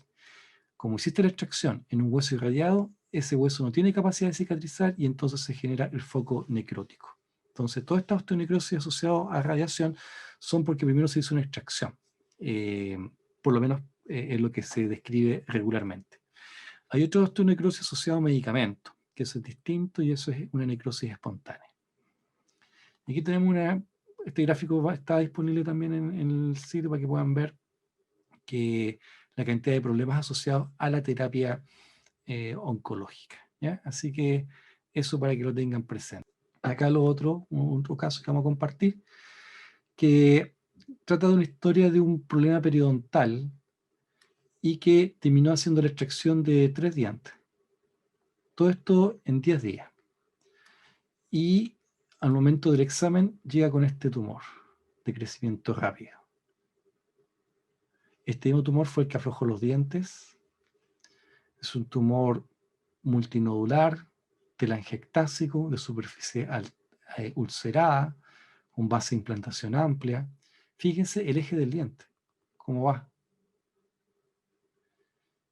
Como hiciste la extracción en un hueso irradiado, ese hueso no tiene capacidad de cicatrizar y entonces se genera el foco necrótico. Entonces, todas estas osteonecrosis asociadas a radiación son porque primero se hizo una extracción, por lo menos es lo que se describe regularmente. Hay otra osteonecrosis asociada a medicamentos, que eso es distinto y eso es una necrosis espontánea. Y aquí tenemos este gráfico está disponible también en el sitio para que puedan ver que la cantidad de problemas asociados a la terapia oncológica, ¿ya? Así que eso para que lo tengan presente. Acá otro caso que vamos a compartir, que trata de una historia de un problema periodontal y que terminó haciendo la extracción de 3 dientes. Todo esto en 10 días. Y al momento del examen llega con este tumor de crecimiento rápido. Este mismo tumor fue el que aflojó los dientes. Es un tumor multinodular, telangiectásico, de superficie ulcerada, con base de implantación amplia. Fíjense el eje del diente, cómo va.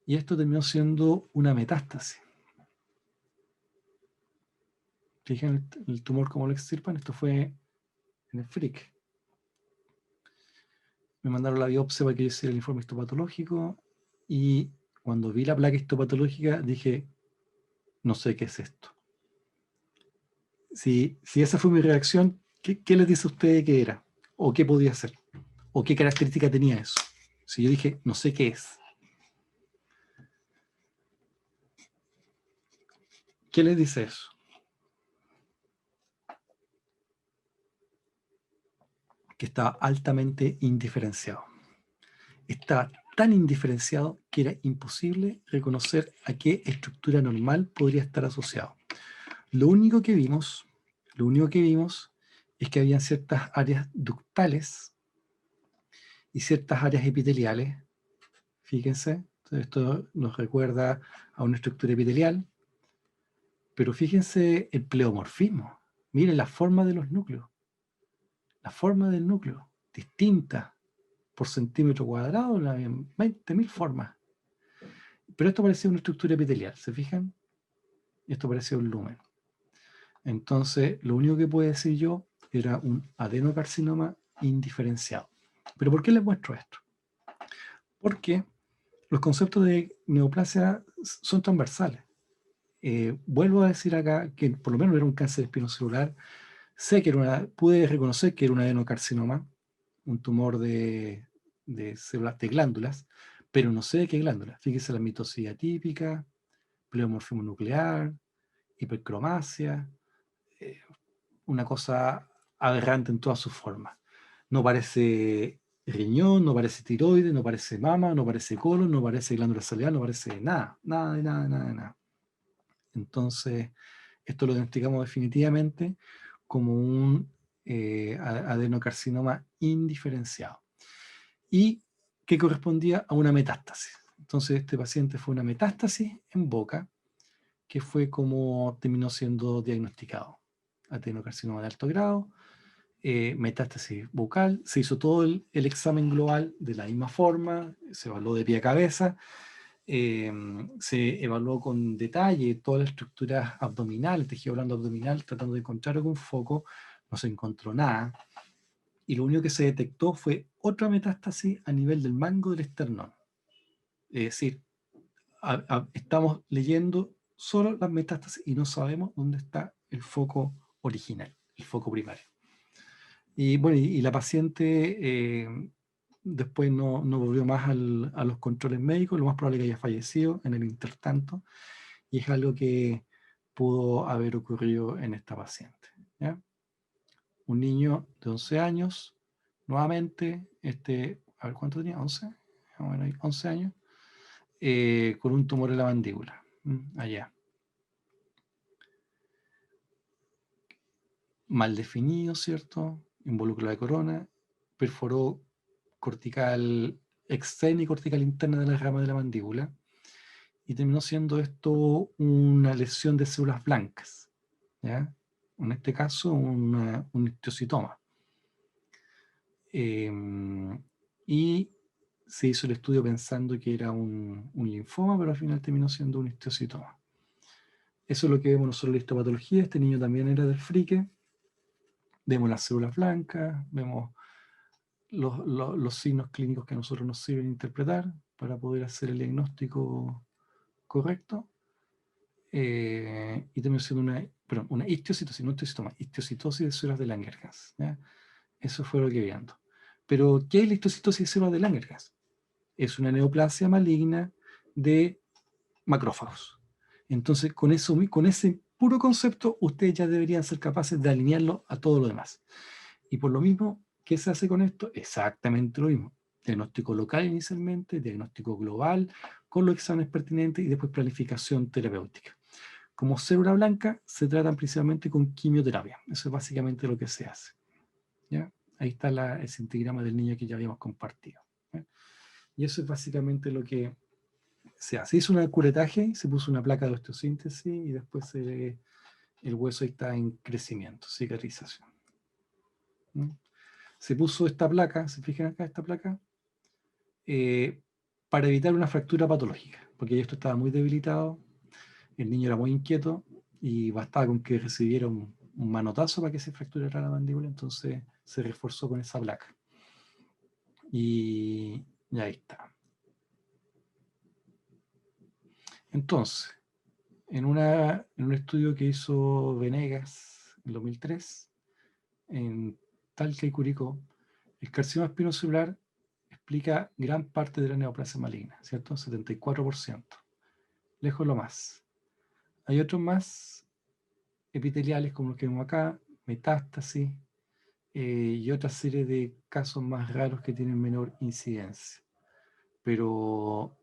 Y esto terminó siendo una metástasis. Fíjense el tumor cómo lo extirpan. Esto fue en el FRIC. Me mandaron la biopsia para que yo hiciera el informe histopatológico y cuando vi la placa histopatológica dije, no sé qué es esto. Si esa fue mi reacción, ¿qué les dice a ustedes que era? ¿O qué podía ser? ¿O qué característica tenía eso? Si yo dije, no sé qué es. ¿Qué les dice eso? Que estaba altamente indiferenciado. Estaba tan indiferenciado que era imposible reconocer a qué estructura normal podría estar asociado. Lo único que vimos es que había ciertas áreas ductales y ciertas áreas epiteliales. Fíjense, esto nos recuerda a una estructura epitelial, pero fíjense el pleomorfismo. Miren la forma de los núcleos. La forma del núcleo, distinta por centímetro cuadrado, 20.000 formas. Pero esto parecía una estructura epitelial, ¿se fijan? Y esto parecía un lumen. Entonces, lo único que puedo decir yo era un adenocarcinoma indiferenciado. ¿Pero por qué les muestro esto? Porque los conceptos de neoplasia son transversales. Vuelvo a decir acá que por lo menos era un cáncer espinocelular. Pude reconocer que era un adenocarcinoma, un tumor de células de glándulas, pero no sé de qué glándulas. Fíjese la mitosis atípica, pleomorfismo nuclear, hipercromasia, una cosa aberrante en todas sus formas. No parece riñón, no parece tiroides, no parece mama, no parece colon, no parece glándula salivar, no parece nada. Entonces, esto lo diagnosticamos definitivamente como un adenocarcinoma indiferenciado y que correspondía a una metástasis. Entonces, este paciente fue una metástasis en boca, que fue como terminó siendo diagnosticado. Adenocarcinoma de alto grado, metástasis bucal, se hizo todo el examen global de la misma forma, se evaluó de pie a cabeza, se evaluó con detalle toda la estructura abdominal, el tejido blando abdominal, tratando de encontrar algún foco, no se encontró nada, y lo único que se detectó fue otra metástasis a nivel del mango del esternón. Es decir, estamos leyendo solo las metástasis y no sabemos dónde está el foco original, el foco primario. Y bueno, y la paciente después no volvió más a los controles médicos, lo más probable es que haya fallecido en el intertanto, y es algo que pudo haber ocurrido en esta paciente, ¿ya? Un niño de 11 años, nuevamente, a ver cuánto tenía, 11, bueno, 11 años, con un tumor en la mandíbula, allá. Mal definido, ¿cierto? Involucra la corona, perforó cortical externa y cortical interna de la rama de la mandíbula, y terminó siendo esto una lesión de células blancas, ¿ya? En este caso, un histiocytoma. Y se hizo el estudio pensando que era un linfoma, pero al final terminó siendo un histiocytoma. Eso es lo que vemos nosotros en la histopatología. Este niño también era del Frique. Vemos las células blancas, vemos los signos clínicos que a nosotros nos sirven interpretar para poder hacer el diagnóstico correcto. Y también siendo una histocitosis, no histocitoma, histocitosis de células de Langerhans, ¿ya? Eso fue lo que viendo. Pero, ¿qué es la histocitosis de células de Langerhans? Es una neoplasia maligna de macrófagos. Entonces, con ese puro concepto, ustedes ya deberían ser capaces de alinearlo a todo lo demás. Y por lo mismo, ¿qué se hace con esto? Exactamente lo mismo. Diagnóstico local inicialmente, diagnóstico global, con los exámenes pertinentes y después planificación terapéutica. Como célula blanca, se tratan principalmente con quimioterapia. Eso es básicamente lo que se hace. ¿Ya? Ahí está el centigrama del niño que ya habíamos compartido. ¿Ya? Y eso es básicamente lo que se hace. Hizo un curetaje, se puso una placa de osteosíntesis y después el hueso está en crecimiento, cicatrización. ¿No? Se puso esta placa, ¿se fijan acá esta placa? Para evitar una fractura patológica, porque esto estaba muy debilitado, el niño era muy inquieto y bastaba con que recibiera un manotazo para que se fracturara la mandíbula, entonces se reforzó con esa placa. Y ahí está. Entonces, en un estudio que hizo Venegas en 2003, en Talca y Curicó, el carcinoma espinocelular explica gran parte de la neoplasia maligna, ¿cierto? 74%. Lejos lo más. Hay otros más epiteliales, como los que vemos acá, metástasis, y otra serie de casos más raros que tienen menor incidencia. Pero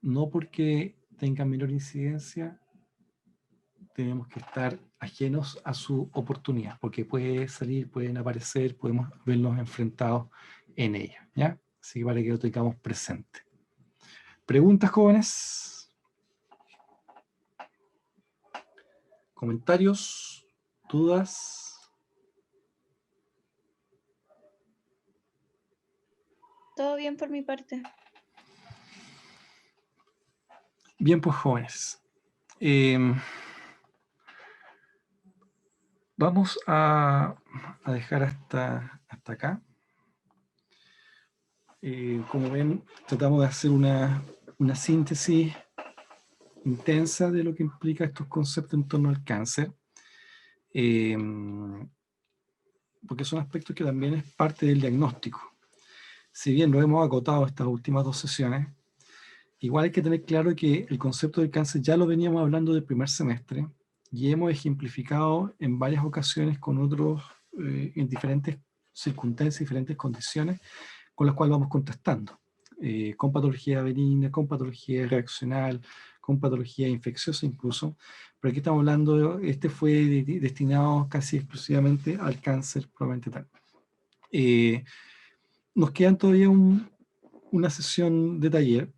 no porque tengan menor incidencia tenemos que estar ajenos a su oportunidad, porque puede salir, pueden aparecer, podemos vernos enfrentados en ella, ¿ya? Así que para que lo tengamos presente. ¿Preguntas, jóvenes? ¿Comentarios? ¿Dudas? Todo bien por mi parte. Bien, pues, jóvenes. Vamos a dejar hasta acá. Como ven, tratamos de hacer una síntesis intensa de lo que implica estos conceptos en torno al cáncer, porque son aspectos que también es parte del diagnóstico. Si bien lo hemos acotado estas últimas 2 sesiones, igual hay que tener claro que el concepto del cáncer ya lo veníamos hablando del primer semestre y hemos ejemplificado en varias ocasiones con otros, en diferentes circunstancias, diferentes condiciones, con las cuales vamos contrastando, con patología benigna, con patología reaccional, con patología infecciosa incluso, pero aquí estamos hablando, este fue destinado casi exclusivamente al cáncer probablemente tal. Nos quedan todavía una sesión de taller.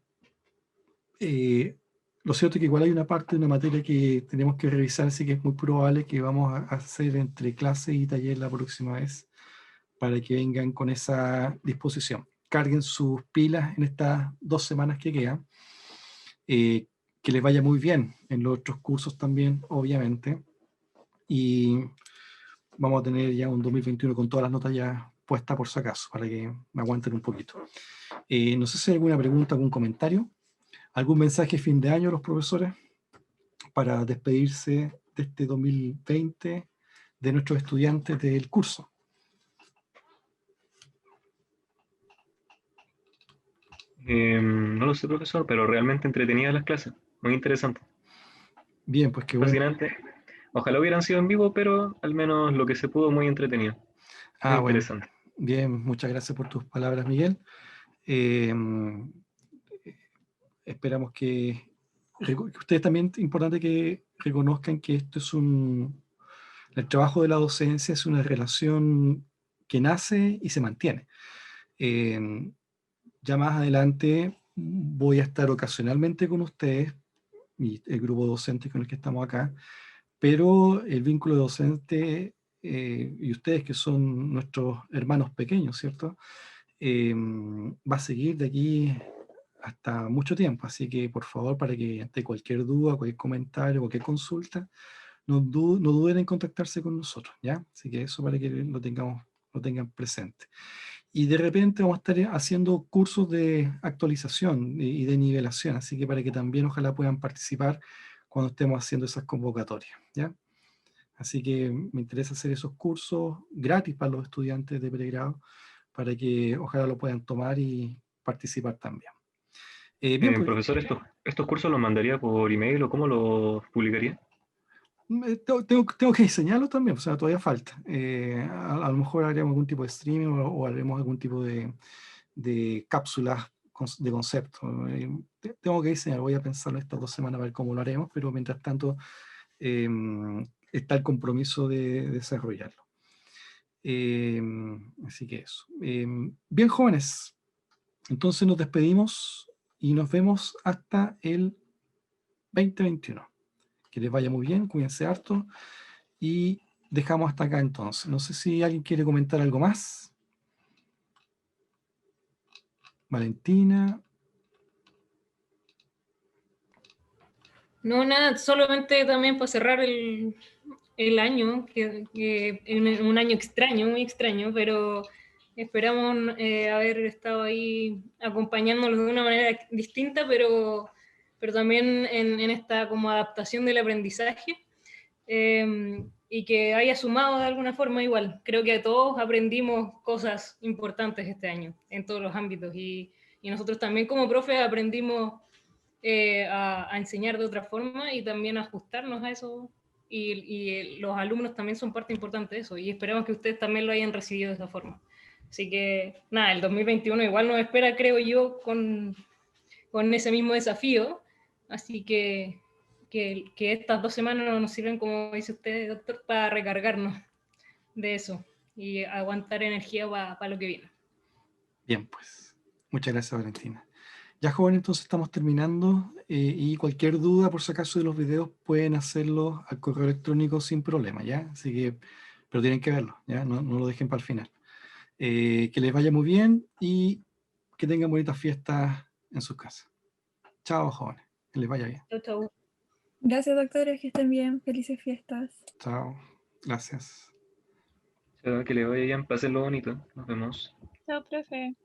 Lo cierto es que igual hay una parte de una materia que tenemos que revisar, así que es muy probable que vamos a hacer entre clase y taller la próxima vez, para que vengan con esa disposición. Carguen sus pilas en estas 2 semanas que quedan. Que les vaya muy bien en los otros cursos también, obviamente. Y vamos a tener ya un 2021 con todas las notas ya puestas por si acaso, para que me aguanten un poquito. No sé si hay alguna pregunta, algún comentario, algún mensaje fin de año a los profesores para despedirse de este 2020 de nuestros estudiantes del curso. No lo sé, profesor, pero realmente entretenidas las clases. Muy interesante. Bien, pues qué bueno. Fascinante. Ojalá hubieran sido en vivo, pero al menos lo que se pudo, muy entretenido. Muy Bueno, interesante. bien, muchas gracias por tus palabras, Miguel. Esperamos que ustedes también, es importante que reconozcan que esto es el trabajo de la docencia es una relación que nace y se mantiene. Ya más adelante voy a estar ocasionalmente con ustedes y el grupo docente con el que estamos acá, pero el vínculo docente y ustedes que son nuestros hermanos pequeños, ¿cierto? Va a seguir de aquí hasta mucho tiempo, así que por favor, para que ante cualquier duda, cualquier comentario, cualquier consulta, no duden en contactarse con nosotros, ¿ya? Así que eso para que lo tengan presente. Y de repente vamos a estar haciendo cursos de actualización y de nivelación, así que para que también ojalá puedan participar cuando estemos haciendo esas convocatorias, ¿ya? Así que me interesa hacer esos cursos gratis para los estudiantes de pregrado, para que ojalá lo puedan tomar y participar también. Bien, pues, Profesor, ¿estos cursos los mandaría por email o cómo los publicaría? tengo que diseñarlo también, o sea, todavía falta. A lo mejor haremos algún tipo de streaming o haremos algún tipo de cápsulas de concepto. Tengo que diseñar, voy a pensarlo estas 2 semanas a ver cómo lo haremos, pero mientras tanto está el compromiso de desarrollarlo. Así que eso. Bien, jóvenes, entonces nos despedimos y nos vemos hasta el 2021. Que les vaya muy bien, cuídense harto y dejamos hasta acá entonces. No sé si alguien quiere comentar algo más. Valentina. No, nada, solamente también para cerrar el año, que es un año extraño, muy extraño, pero esperamos haber estado ahí acompañándolos de una manera distinta, pero también en esta como adaptación del aprendizaje, y que haya sumado de alguna forma igual. Creo que todos aprendimos cosas importantes este año, en todos los ámbitos, y nosotros también como profes aprendimos a enseñar de otra forma y también a ajustarnos a eso, y los alumnos también son parte importante de eso, y esperamos que ustedes también lo hayan recibido de esa forma. Así que nada, el 2021 igual nos espera, creo yo, con ese mismo desafío, así que estas 2 semanas nos sirven, como dice usted, doctor, para recargarnos de eso y aguantar energía para lo que viene. Bien, pues. Muchas gracias, Valentina. Ya, jóvenes, entonces estamos terminando y cualquier duda, por si acaso, de los videos, pueden hacerlo al correo electrónico sin problema, ¿ya? Así que, pero tienen que verlo, ¿ya? No lo dejen para el final. Que les vaya muy bien y que tengan bonitas fiestas en sus casas. Chao, jóvenes. Que les vaya bien. Chau, chau. Gracias, doctores, que estén bien. Felices fiestas. Chao. Gracias. Que le vaya bien, pásenlo bonito. Nos vemos. Chao, profe.